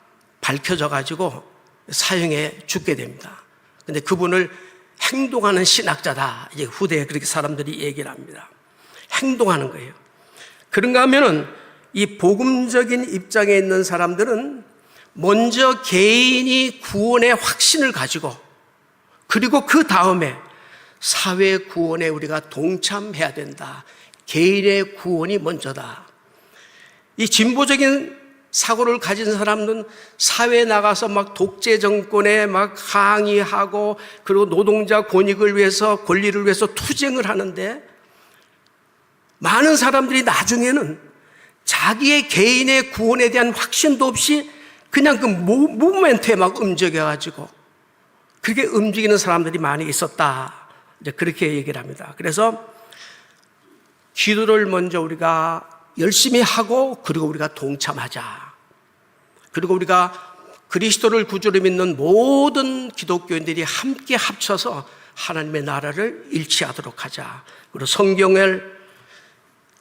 밝혀져 가지고 사형에 죽게 됩니다. 근데 그분을 행동하는 신학자다. 이제 후대에 그렇게 사람들이 얘기를 합니다. 행동하는 거예요. 그런가 하면은 이 복음적인 입장에 있는 사람들은 먼저 개인이 구원의 확신을 가지고 그리고 그 다음에 사회 구원에 우리가 동참해야 된다. 개인의 구원이 먼저다. 이 진보적인 사고를 가진 사람들은 사회에 나가서 막 독재 정권에 막 항의하고 그리고 노동자 권익을 위해서 권리를 위해서 투쟁을 하는데 많은 사람들이 나중에는 자기의 개인의 구원에 대한 확신도 없이 그냥 그 무브멘트에 막 움직여가지고 그렇게 움직이는 사람들이 많이 있었다. 이제 그렇게 얘기를 합니다. 그래서 기도를 먼저 우리가 열심히 하고 그리고 우리가 동참하자. 그리고 우리가 그리스도를 구주로 믿는 모든 기독교인들이 함께 합쳐서 하나님의 나라를 일치하도록 하자. 그리고 성경을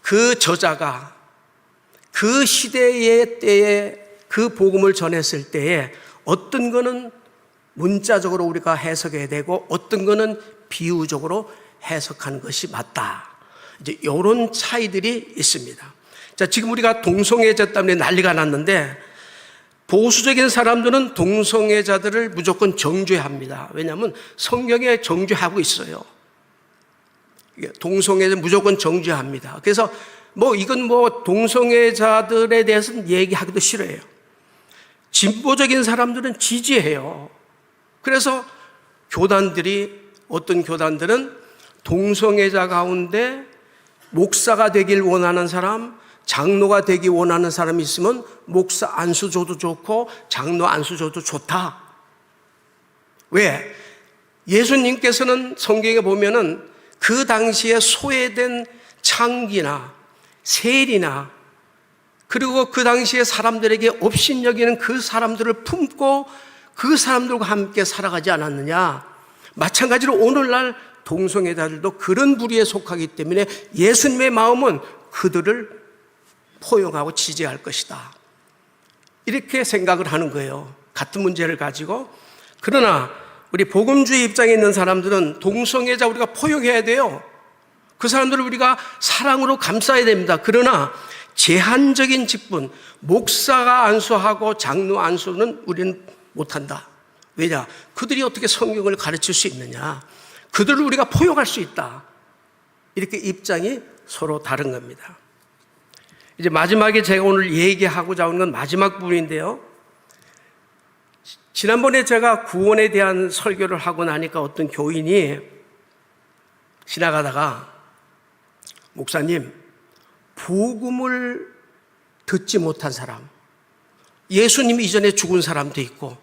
그 저자가 그 시대의 때에 그 복음을 전했을 때에 어떤 거는 문자적으로 우리가 해석해야 되고 어떤 거는 비유적으로 해석하는 것이 맞다. 이제 이런 차이들이 있습니다. 자, 지금 우리가 동성애자 때문에 난리가 났는데 보수적인 사람들은 동성애자들을 무조건 정죄합니다. 왜냐하면 성경에 정죄하고 있어요. 동성애자 무조건 정죄합니다. 그래서 이건 동성애자들에 대해서는 얘기하기도 싫어해요. 진보적인 사람들은 지지해요. 그래서 어떤 교단들은 동성애자 가운데 목사가 되길 원하는 사람, 장로가 되기 원하는 사람이 있으면 목사 안수 줘도 좋고 장로 안수 줘도 좋다. 왜? 예수님께서는 성경에 보면은 그 당시에 소외된 창기나 세리나 그리고 그 당시에 사람들에게 업신여기는 그 사람들을 품고 그 사람들과 함께 살아가지 않았느냐. 마찬가지로 오늘날 동성애자들도 그런 부류에 속하기 때문에 예수님의 마음은 그들을 포용하고 지지할 것이다. 이렇게 생각을 하는 거예요. 같은 문제를 가지고. 그러나 우리 복음주의 입장에 있는 사람들은 동성애자 우리가 포용해야 돼요. 그 사람들을 우리가 사랑으로 감싸야 됩니다. 그러나 제한적인 직분, 목사가 안수하고 장로 안수는 우리는 못한다. 왜냐? 그들이 어떻게 성경을 가르칠 수 있느냐? 그들을 우리가 포용할 수 있다. 이렇게 입장이 서로 다른 겁니다. 이제 마지막에 제가 오늘 얘기하고자 하는 건 마지막 부분인데요. 지난번에 제가 구원에 대한 설교를 하고 나니까 어떤 교인이 지나가다가 목사님, 복음을 듣지 못한 사람, 예수님 이전에 죽은 사람도 있고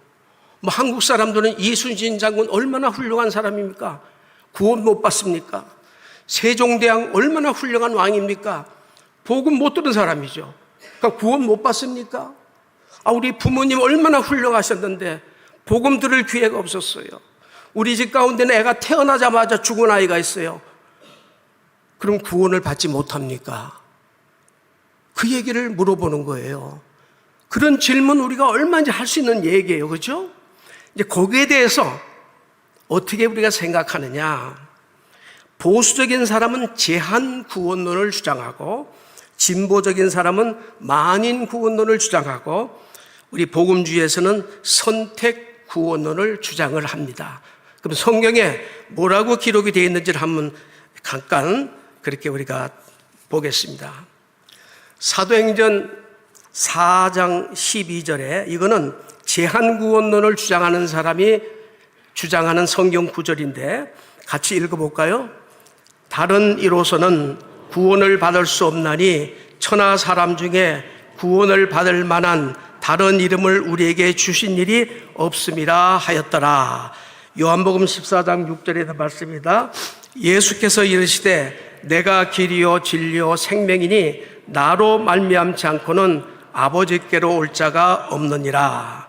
한국 사람들은 이순신 장군 얼마나 훌륭한 사람입니까? 구원 못 받습니까? 세종대왕 얼마나 훌륭한 왕입니까? 복음 못 들은 사람이죠. 그러니까 구원 못 받습니까? 우리 부모님 얼마나 훌륭하셨는데 복음 들을 기회가 없었어요. 우리 집 가운데는 애가 태어나자마자 죽은 아이가 있어요. 그럼 구원을 받지 못합니까? 그 얘기를 물어보는 거예요. 그런 질문 우리가 얼마든지 할 수 있는 얘기예요. 그렇죠? 이제 거기에 대해서 어떻게 우리가 생각하느냐? 보수적인 사람은 제한 구원론을 주장하고 진보적인 사람은 만인 구원론을 주장하고 우리 복음주의에서는 선택 구원론을 주장을 합니다. 그럼 성경에 뭐라고 기록이 되어 있는지를 한번 잠깐 그렇게 우리가 보겠습니다. 사도행전 4장 12절에 이거는 제한구원론을 주장하는 사람이 주장하는 성경 구절인데 같이 읽어볼까요? 다른 이로서는 구원을 받을 수 없나니 천하 사람 중에 구원을 받을 만한 다른 이름을 우리에게 주신 일이 없음이라 하였더라. 요한복음 14장 6절의 말씀입니다. 예수께서 이르시되 내가 길이요 진리요 생명이니 나로 말미암지 않고는 아버지께로 올 자가 없느니라.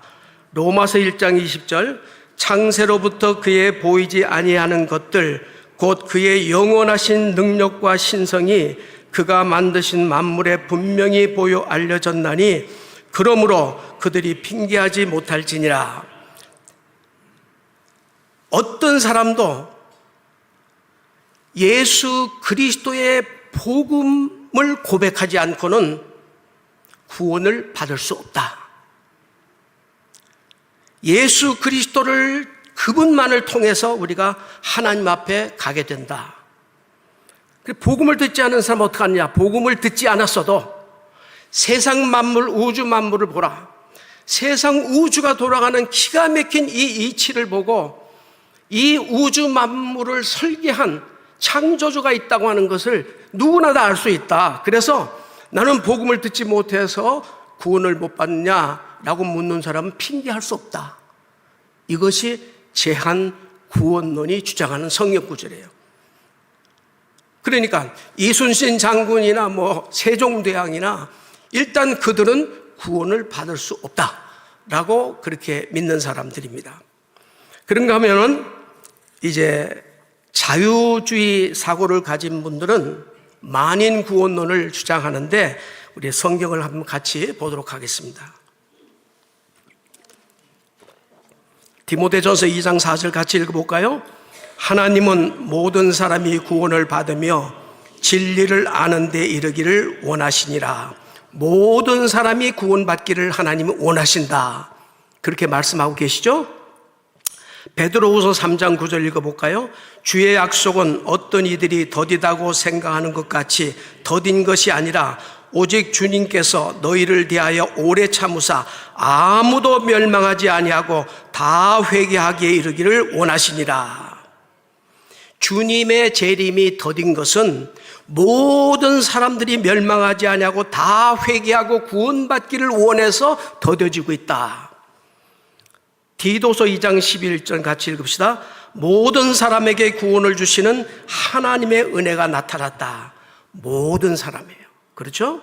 로마서 1장 20절 창세로부터 그의 보이지 아니하는 것들 곧 그의 영원하신 능력과 신성이 그가 만드신 만물에 분명히 보여 알려졌나니 그러므로 그들이 핑계하지 못할지니라. 어떤 사람도 예수 그리스도의 복음을 고백하지 않고는 구원을 받을 수 없다. 예수 그리스도를 그분만을 통해서 우리가 하나님 앞에 가게 된다. 복음을 듣지 않은 사람은 어떻게 하느냐? 복음을 듣지 않았어도 세상 만물, 우주 만물을 보라. 세상 우주가 돌아가는 기가 막힌 이 이치를 보고 이 우주 만물을 설계한 창조주가 있다고 하는 것을 누구나 다 알 수 있다. 그래서 나는 복음을 듣지 못해서 구원을 못 받느냐라고 묻는 사람은 핑계할 수 없다. 이것이 제한 구원론이 주장하는 성경 구절이에요. 그러니까 이순신 장군이나 세종대왕이나 일단 그들은 구원을 받을 수 없다라고 그렇게 믿는 사람들입니다. 그런가 하면은 이제 자유주의 사고를 가진 분들은 만인 구원론을 주장하는데 우리 성경을 한번 같이 보도록 하겠습니다. 디모데전서 2장 4절 같이 읽어볼까요? 하나님은 모든 사람이 구원을 받으며 진리를 아는 데 이르기를 원하시니라. 모든 사람이 구원받기를 하나님은 원하신다. 그렇게 말씀하고 계시죠? 베드로후서 3장 9절 읽어볼까요? 주의 약속은 어떤 이들이 더디다고 생각하는 것 같이 더딘 것이 아니라 오직 주님께서 너희를 대하여 오래 참으사 아무도 멸망하지 아니하고 다 회개하기에 이르기를 원하시니라. 주님의 재림이 더딘 것은 모든 사람들이 멸망하지 아니하고 다 회개하고 구원받기를 원해서 더뎌지고 있다. 디도서 2장 11절 같이 읽읍시다. 모든 사람에게 구원을 주시는 하나님의 은혜가 나타났다. 모든 사람이에요. 그렇죠?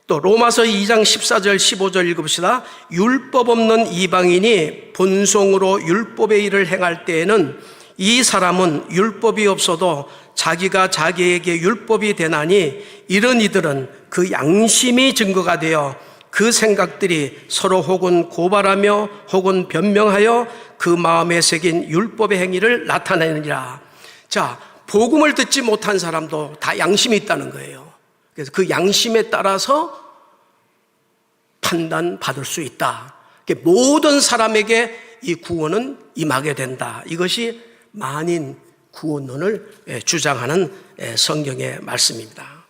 또 로마서 2장 14절 15절 읽읍시다. 율법 없는 이방인이 본성으로 율법의 일을 행할 때에는 이 사람은 율법이 없어도 자기가 자기에게 율법이 되나니 이런 이들은 그 양심이 증거가 되어 그 생각들이 서로 혹은 고발하며 혹은 변명하여 그 마음에 새긴 율법의 행위를 나타내느니라. 자, 복음을 듣지 못한 사람도 다 양심이 있다는 거예요. 그래서 그 양심에 따라서 판단받을 수 있다. 모든 사람에게 이 구원은 임하게 된다. 이것이 만인 구원론을 주장하는 성경의 말씀입니다.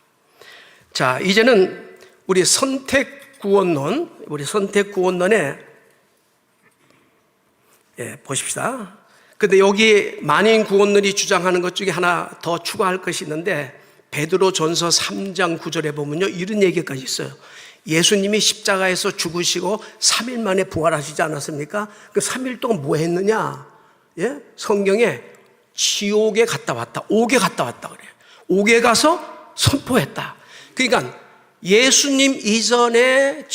자, 이제는 우리 선택 구원론에 보십시다. 근데 여기 만인 구원론이 주장하는 것 중에 하나 더 추가할 것이 있는데 베드로전서 3장 9절에 보면요 이런 얘기까지 있어요. 예수님이 십자가에서 죽으시고 3일 만에 부활하시지 않았습니까? 그 3일 동안 뭐 했느냐? 성경에 지옥에 갔다 왔다, 옥에 갔다 왔다 그래요. 옥에 가서 선포했다. 그러니까 예수님 이전에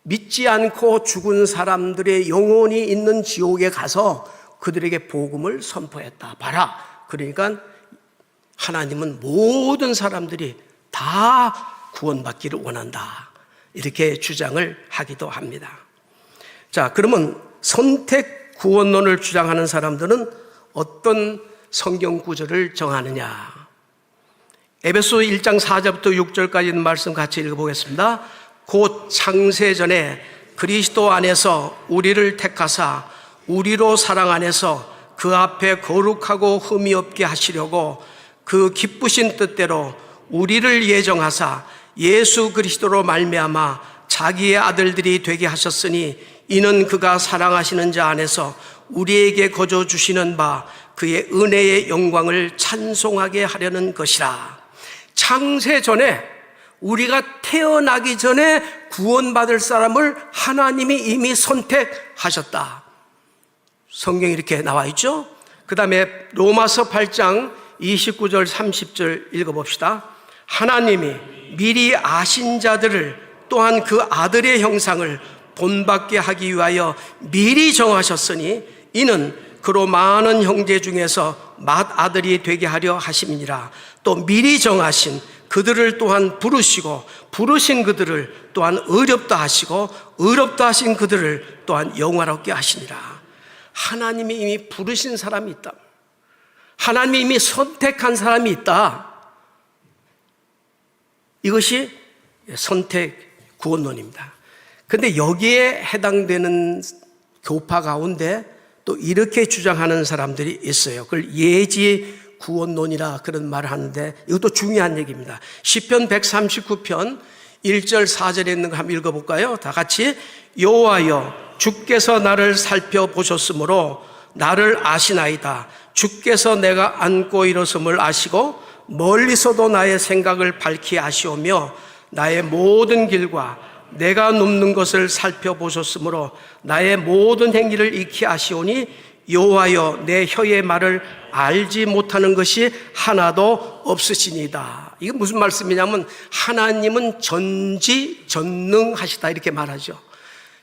믿지 않고 죽은 사람들의 영혼이 있는 지옥에 가서 그들에게 복음을 선포했다. 봐라. 그러니까 하나님은 모든 사람들이 다 구원받기를 원한다. 이렇게 주장을 하기도 합니다. 자, 그러면 선택 구원론을 주장하는 사람들은 어떤 성경 구절을 정하느냐? 에베소 1장 4절부터 6절까지 있는 말씀 같이 읽어보겠습니다. 곧 창세전에 그리스도 안에서 우리를 택하사 우리로 사랑 안에서 그 앞에 거룩하고 흠이 없게 하시려고 그 기쁘신 뜻대로 우리를 예정하사 예수 그리스도로 말미암아 자기의 아들들이 되게 하셨으니 이는 그가 사랑하시는 자 안에서 우리에게 거저 주시는 바 그의 은혜의 영광을 찬송하게 하려는 것이라. 창세 전에, 우리가 태어나기 전에 구원받을 사람을 하나님이 이미 선택하셨다. 성경이 이렇게 나와 있죠. 그 다음에 로마서 8장 29절 30절 읽어봅시다. 하나님이 미리 아신 자들을 또한 그 아들의 형상을 본받게 하기 위하여 미리 정하셨으니 이는 그로 많은 형제 중에서 맏아들이 되게 하려 하심이니라. 또 미리 정하신 그들을 또한 부르시고 부르신 그들을 또한 의롭다 하시고 의롭다 하신 그들을 또한 영화롭게 하시니라. 하나님이 이미 부르신 사람이 있다. 하나님이 이미 선택한 사람이 있다. 이것이 선택 구원론입니다. 그런데 여기에 해당되는 교파 가운데 또 이렇게 주장하는 사람들이 있어요. 그걸 예지 구원론이라 그런 말을 하는데 이것도 중요한 얘기입니다. 시편 139편 1절 4절에 있는 거 한번 읽어볼까요? 다 같이. 여호와여 주께서 나를 살펴보셨으므로 나를 아시나이다. 주께서 내가 앉고 일어섬을 아시고 멀리서도 나의 생각을 밝히 아시오며 나의 모든 길과 내가 눕는 것을 살펴보셨으므로 나의 모든 행위를 익히 아시오니 여호와여 내 혀의 말을 알지 못하는 것이 하나도 없으시니다. 이게 무슨 말씀이냐면 하나님은 전지전능하시다 이렇게 말하죠.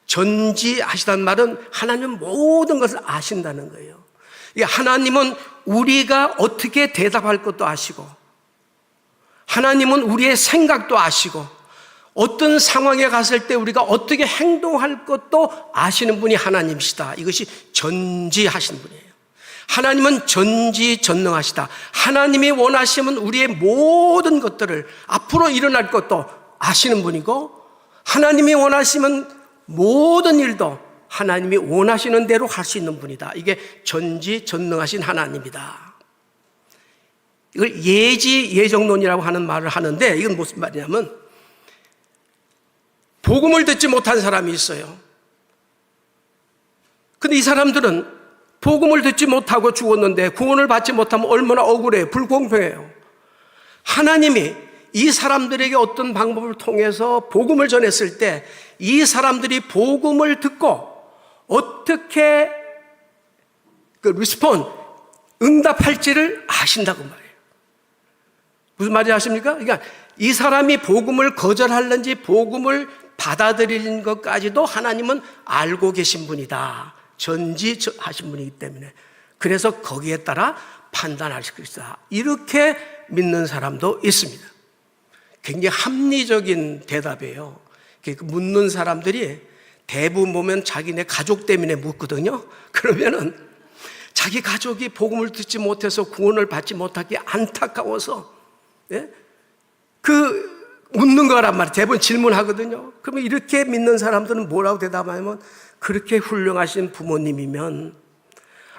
전지하시다는 말은 하나님은 모든 것을 아신다는 거예요. 하나님은 우리가 어떻게 대답할 것도 아시고 하나님은 우리의 생각도 아시고 어떤 상황에 갔을 때 우리가 어떻게 행동할 것도 아시는 분이 하나님이시다. 이것이 전지하신 분이에요. 하나님은 전지전능하시다. 하나님이 원하시면 우리의 모든 것들을 앞으로 일어날 것도 아시는 분이고 하나님이 원하시면 모든 일도 하나님이 원하시는 대로 할 수 있는 분이다. 이게 전지전능하신 하나님이다. 이걸 예정론이라고 하는 말을 하는데 이건 무슨 말이냐면 복음을 듣지 못한 사람이 있어요. 근데 이 사람들은 복음을 듣지 못하고 죽었는데 구원을 받지 못하면 얼마나 억울해요. 불공평해요. 하나님이 이 사람들에게 어떤 방법을 통해서 복음을 전했을 때 이 사람들이 복음을 듣고 어떻게 응답할지를 아신다고 말해요. 무슨 말인지 아십니까? 그러니까 이 사람이 복음을 거절하는지 복음을 받아들이는 것까지도 하나님은 알고 계신 분이다. 전지하신 분이기 때문에 그래서 거기에 따라 판단할 수 있다. 이렇게 믿는 사람도 있습니다. 굉장히 합리적인 대답이에요. 묻는 사람들이 대부분 보면 자기네 가족 때문에 묻거든요. 그러면은 자기 가족이 복음을 듣지 못해서 구원을 받지 못하기 안타까워서 묻는 거란 말이에요. 대부분 질문하거든요. 그러면 이렇게 믿는 사람들은 뭐라고 대답하냐면 그렇게 훌륭하신 부모님이면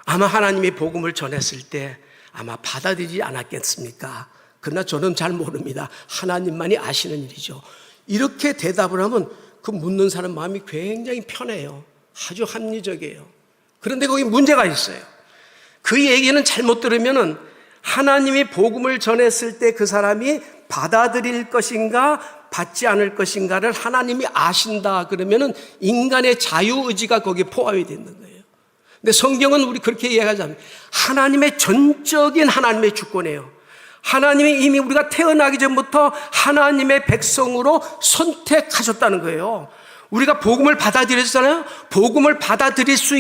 아마 하나님이 복음을 전했을 때 아마 받아들이지 않았겠습니까? 그러나 저는 잘 모릅니다. 하나님만이 아시는 일이죠. 이렇게 대답을 하면 그 묻는 사람 마음이 굉장히 편해요. 아주 합리적이에요. 그런데 거기 문제가 있어요. 그 얘기는 잘못 들으면은 하나님이 복음을 전했을 때 그 사람이 받아들일 것인가 받지 않을 것인가를 하나님이 아신다 그러면은 인간의 자유의지가 거기에 포함이 되는 거예요. 근데 성경은 우리 그렇게 이해하자면 하나님의 전적인 하나님의 주권이에요. 하나님이 이미 우리가 태어나기 전부터 하나님의 백성으로 선택하셨다는 거예요. 우리가 복음을 받아들였잖아요. 복음을 받아들일 수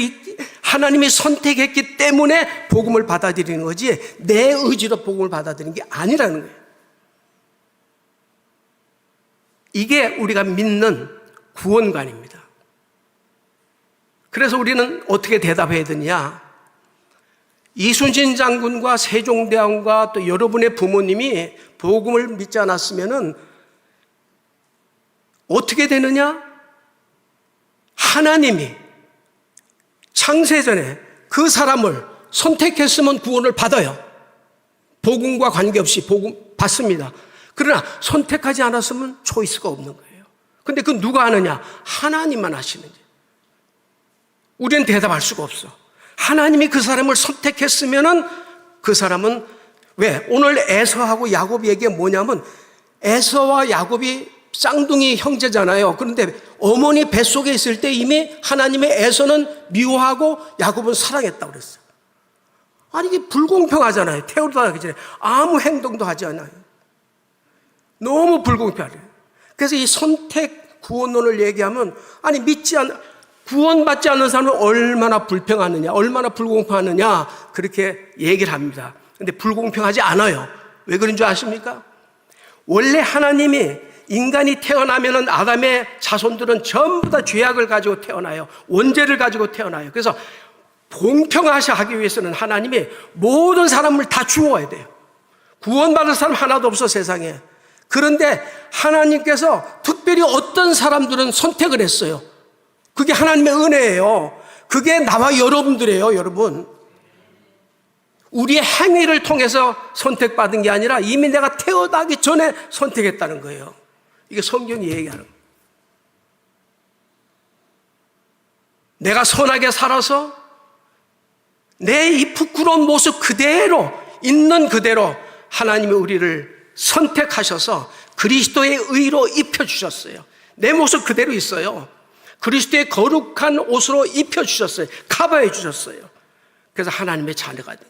하나님이 선택했기 때문에 복음을 받아들이는 거지 내 의지로 복음을 받아들이는 게 아니라는 거예요. 이게 우리가 믿는 구원관입니다. 그래서 우리는 어떻게 대답해야 되냐? 이순신 장군과 세종대왕과 또 여러분의 부모님이 복음을 믿지 않았으면은 어떻게 되느냐? 하나님이 창세전에 그 사람을 선택했으면 구원을 받아요. 복음과 관계없이 복음 받습니다. 그러나 선택하지 않았으면 초이스가 없는 거예요. 근데 그 누가 하느냐? 하나님만 하시는지. 우리는 대답할 수가 없어. 하나님이 그 사람을 선택했으면은 그 사람은 왜? 오늘 에서하고 야곱이 얘기 뭐냐면 에서와 야곱이 쌍둥이 형제잖아요. 그런데 어머니 뱃속에 있을 때 이미 하나님의 에서는 미워하고 야곱은 사랑했다고 그랬어요. 아니 이게 불공평하잖아요. 태어나기 전에 아무 행동도 하지 않아요. 너무 불공평해요. 그래서 이 선택 구원론을 얘기하면 아니 구원받지 않는 사람은 얼마나 불평하느냐, 얼마나 불공평하느냐 그렇게 얘기를 합니다. 근데 불공평하지 않아요. 왜 그런 줄 아십니까? 원래 하나님이 인간이 태어나면은 아담의 자손들은 전부 다 죄악을 가지고 태어나요. 원죄를 가지고 태어나요. 그래서 공평하게 위해서는 하나님이 모든 사람을 다 주어야 돼요. 구원받을 사람 하나도 없어 세상에. 그런데 하나님께서 특별히 어떤 사람들은 선택을 했어요. 그게 하나님의 은혜예요. 그게 나와 여러분들이에요, 여러분. 우리의 행위를 통해서 선택받은 게 아니라 이미 내가 태어나기 전에 선택했다는 거예요. 이게 성경이 얘기하는 거예요. 내가 선하게 살아서 내 이 부끄러운 모습 그대로 있는 그대로 하나님이 우리를 선택하셔서 그리스도의 의로 입혀주셨어요. 내 모습 그대로 있어요. 그리스도의 거룩한 옷으로 입혀주셨어요. 커버해 주셨어요. 그래서 하나님의 자녀가 된.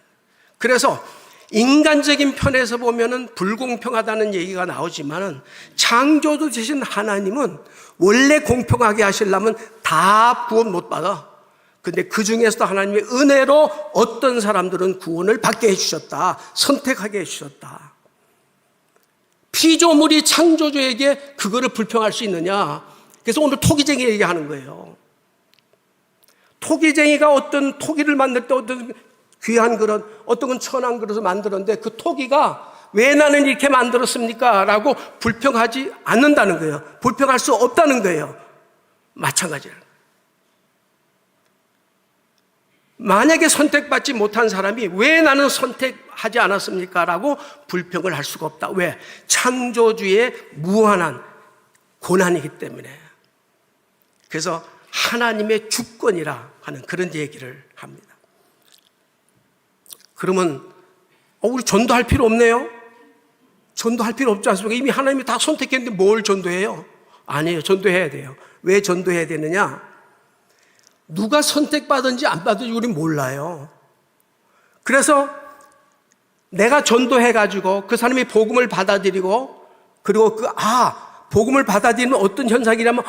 그래서 인간적인 편에서 보면은 불공평하다는 얘기가 나오지만은 창조주 되신 하나님은 원래 공평하게 하시려면 다 구원 못 받아. 근데 그 중에서도 하나님의 은혜로 어떤 사람들은 구원을 받게 해주셨다. 선택하게 해주셨다. 피조물이 창조주에게 그거를 불평할 수 있느냐. 그래서 오늘 토기쟁이 얘기하는 거예요. 토기쟁이가 어떤 토기를 만들 때 어떤 귀한 그릇, 어떤 건 천한 그릇을 만들었는데 그 토기가 왜 나는 이렇게 만들었습니까? 라고 불평하지 않는다는 거예요. 불평할 수 없다는 거예요. 마찬가지예요. 만약에 선택받지 못한 사람이 왜 나는 선택하지 않았습니까? 라고 불평을 할 수가 없다. 왜? 창조주의 무한한 고난이기 때문에. 그래서 하나님의 주권이라 하는 그런 얘기를 합니다. 그러면 우리 전도할 필요 없네요? 전도할 필요 없지 않습니까? 이미 하나님이 다 선택했는데 뭘 전도해요? 아니에요. 전도해야 돼요. 왜 전도해야 되느냐? 누가 선택받은지 안 받은지 우린 몰라요. 그래서 내가 전도해가지고 그 사람이 복음을 받아들이고 그리고 복음을 받아들이면 어떤 현상이냐면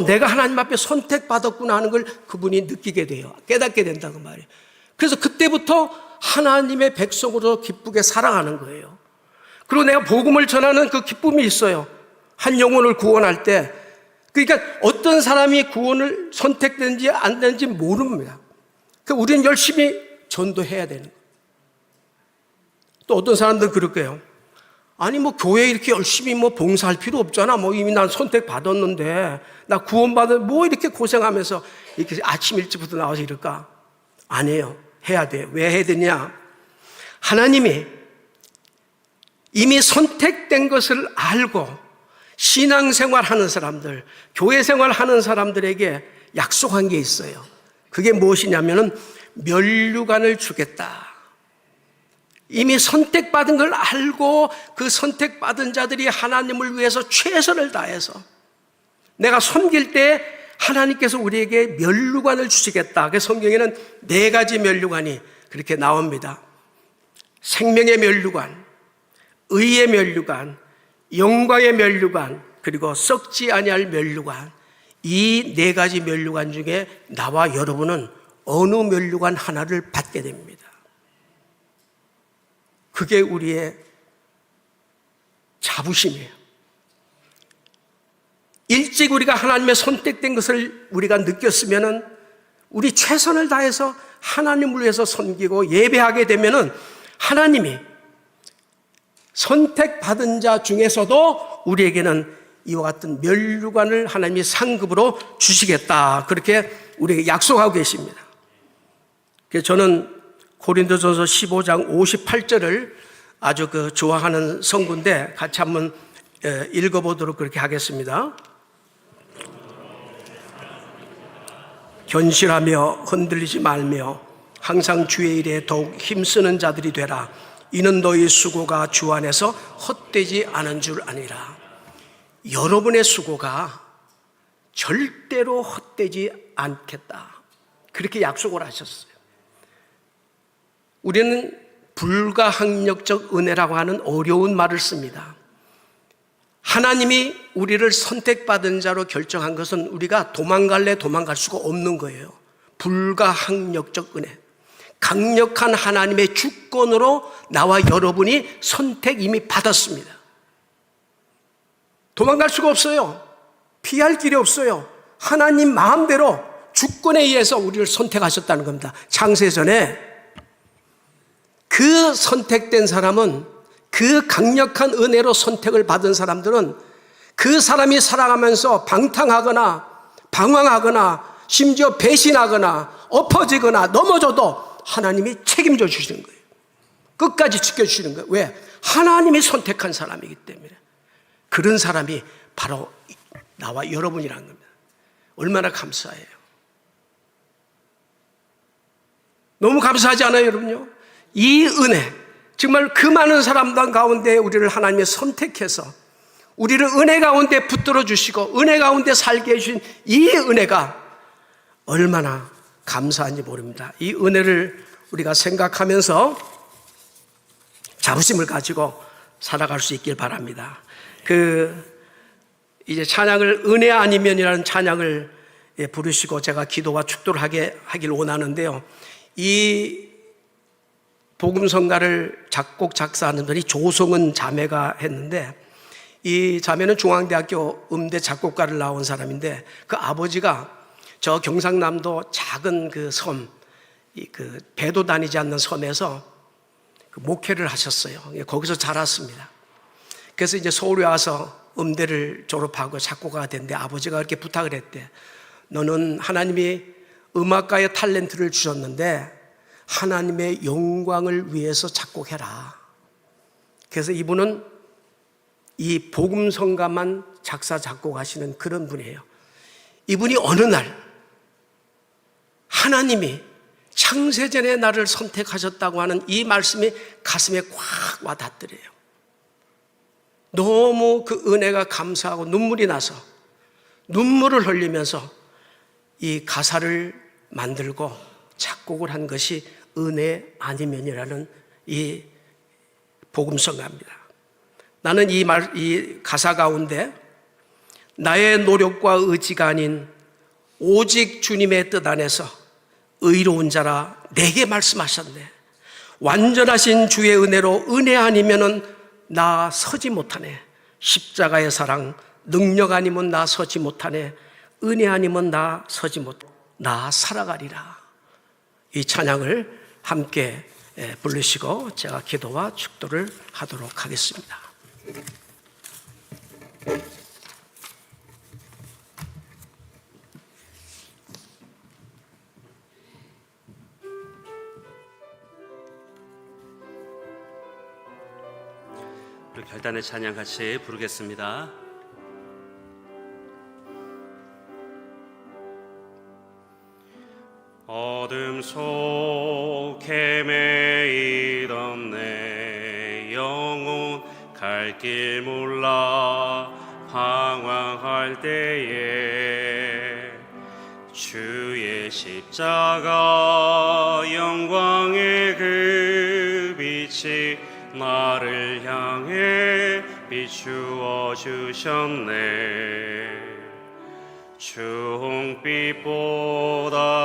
내가 하나님 앞에 선택받았구나 하는 걸 그분이 느끼게 돼요. 깨닫게 된다고 말이에요. 그래서 그때부터 하나님의 백성으로 기쁘게 살아가는 거예요. 그리고 내가 복음을 전하는 그 기쁨이 있어요. 한 영혼을 구원할 때. 그러니까 어떤 사람이 구원을 선택되는지 안 되는지 모릅니다. 그러니까 우리는 열심히 전도해야 되는 거예요. 또 어떤 사람들은 그럴 거예요. 아니 교회에 이렇게 열심히 봉사할 필요 없잖아. 이미 난 선택받았는데 나 구원받은 이렇게 고생하면서 이렇게 아침 일찍부터 나와서 이럴까? 아니에요. 해야 돼요. 왜 해야 되냐? 하나님이 이미 선택된 것을 알고 신앙생활 하는 사람들, 교회생활 하는 사람들에게 약속한 게 있어요. 그게 무엇이냐면은 면류관을 주겠다. 이미 선택받은 걸 알고 그 선택받은 자들이 하나님을 위해서 최선을 다해서 내가 섬길 때 하나님께서 우리에게 면류관을 주시겠다. 그 성경에는 4가지 면류관이 그렇게 나옵니다. 생명의 면류관, 의의 면류관, 영광의 면류관, 그리고 썩지 아니할 면류관. 이 4가지 면류관 중에 나와 여러분은 어느 면류관 하나를 받게 됩니다. 그게 우리의 자부심이에요. 일찍 우리가 하나님의 선택된 것을 우리가 느꼈으면은 우리 최선을 다해서 하나님을 위해서 섬기고 예배하게 되면은 하나님이 선택받은 자 중에서도 우리에게는 이와 같은 면류관을 하나님이 상급으로 주시겠다, 그렇게 우리에게 약속하고 계십니다. 그래서 저는 고린도전서 15장 58절을 아주 좋아하는 성구인데 같이 한번 읽어보도록 그렇게 하겠습니다. 견실하며 흔들리지 말며 항상 주의 일에 더욱 힘쓰는 자들이 되라. 이는 너희 수고가 주 안에서 헛되지 않은 줄 아니라. 여러분의 수고가 절대로 헛되지 않겠다, 그렇게 약속을 하셨어요. 우리는 불가항력적 은혜라고 하는 어려운 말을 씁니다. 하나님이 우리를 선택받은 자로 결정한 것은 우리가 도망갈 수가 없는 거예요. 불가항력적 은혜, 강력한 하나님의 주권으로 나와 여러분이 선택 이미 받았습니다. 도망갈 수가 없어요. 피할 길이 없어요. 하나님 마음대로 주권에 의해서 우리를 선택하셨다는 겁니다. 창세전에 그 선택된 사람은, 그 강력한 은혜로 선택을 받은 사람들은 그 사람이 살아가면서 방탕하거나 방황하거나 심지어 배신하거나 엎어지거나 넘어져도 하나님이 책임져 주시는 거예요. 끝까지 지켜주시는 거예요. 왜? 하나님이 선택한 사람이기 때문에. 그런 사람이 바로 나와 여러분이라는 겁니다. 얼마나 감사해요. 너무 감사하지 않아요, 여러분요? 이 은혜, 정말 그 많은 사람들 가운데 우리를 하나님이 선택해서 우리를 은혜 가운데 붙들어 주시고 은혜 가운데 살게 해주신 이 은혜가 얼마나 감사한지 모릅니다. 이 은혜를 우리가 생각하면서 자부심을 가지고 살아갈 수 있길 바랍니다. 이제 찬양을 은혜 아니면이라는 찬양을 부르시고 제가 기도와 축도를 하길 원하는데요. 이 복음성가를 작곡 작사하는 분이 조성은 자매가 했는데, 이 자매는 중앙대학교 음대 작곡가를 나온 사람인데 그 아버지가 저 경상남도 작은 섬, 배도 다니지 않는 섬에서 목회를 하셨어요. 거기서 자랐습니다. 그래서 이제 서울에 와서 음대를 졸업하고 작곡가가 됐는데 아버지가 그렇게 부탁을 했대. 너는 하나님이 음악가의 탤런트를 주셨는데 하나님의 영광을 위해서 작곡해라. 그래서 이분은 이 복음성가만 작사 작곡하시는 그런 분이에요. 이분이 어느 날 하나님이 창세전에 나를 선택하셨다고 하는 이 말씀이 가슴에 꽉 와닿더래요. 너무 그 은혜가 감사하고 눈물이 나서 눈물을 흘리면서 이 가사를 만들고 작곡을 한 것이 은혜 아니면이라는 이 복음성가입니다. 나는 이 가사 가운데 나의 노력과 의지가 아닌 오직 주님의 뜻 안에서 의로운 자라 내게 말씀하셨네. 완전하신 주의 은혜로 은혜 아니면은 나 서지 못하네. 십자가의 사랑 능력 아니면 나 서지 못하네. 은혜 아니면 나 서지 못하네. 나 살아가리라. 이 찬양을 함께 부르시고 제가 기도와 축도를 하도록 하겠습니다. 우리 결단의 찬양 같이 부르겠습니다. 어둠 속 헤매이던 내 영혼 갈 길 몰라 방황할 때에 주의 십자가 영광의 그 빛이 나를 향해 비추어 주셨네. 주홍빛보다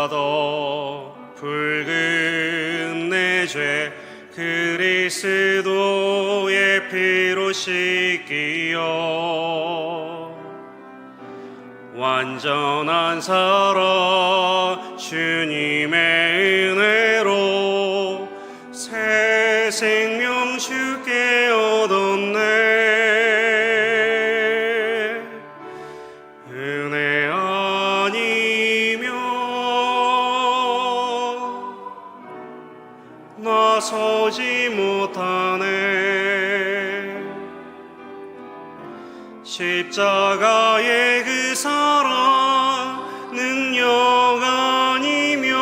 더 붉은 내 죄 그리스도의 피로 씻기어 완전한 사랑 주님의 은혜로 새 생명 주께 얻었네. 은혜 아니면 나서지 못하네. 십자가의 그 사랑 능력 아니면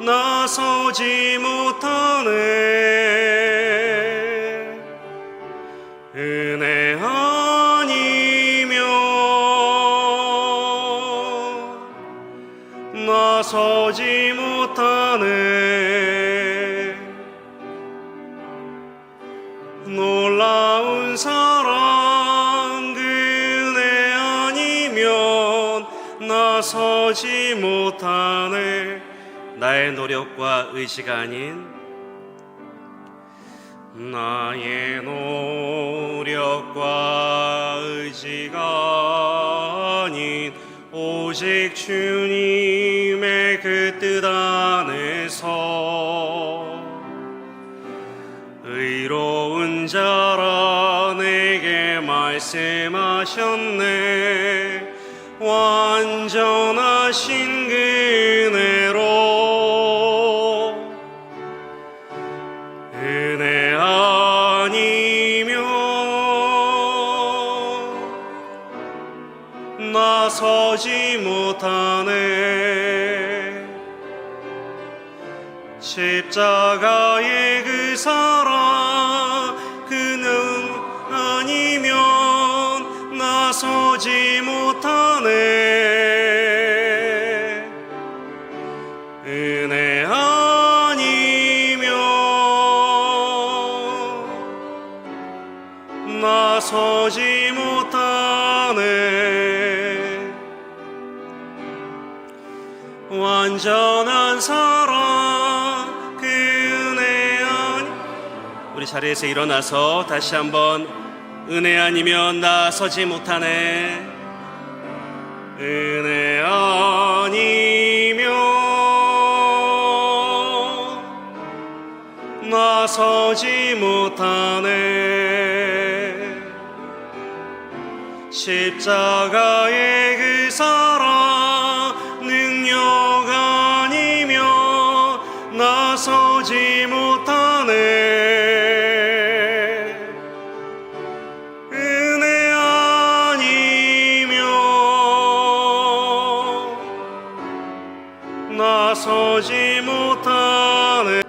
나서지 못하네. 은혜 아니면 나서지 못하네. 놀라운 사랑 그 은혜 아니면 나서지 못하네. 나의 노력과 의지가 아닌, 나의 노력과 의지가 아닌 오직 주님의 그 뜻 안에서 의로운 자라 내게 말씀하셨네. 완전하신 그 은혜로 은혜 아니면 나서지 못하네. 십자가의 그 사랑 그는 아니면 나서지 못하네. 은혜 아니면 나서지 못하네. 완전한 사랑 그 은혜 아니. 우리 자리에서 일어나서 다시 한번 은혜 아니면 나서지 못하네. 은혜 아니면 나서지 못하네. 십자가의 그 사랑 능력 아니면 나서지 못하네. 은혜 아니면 나서지 못하네.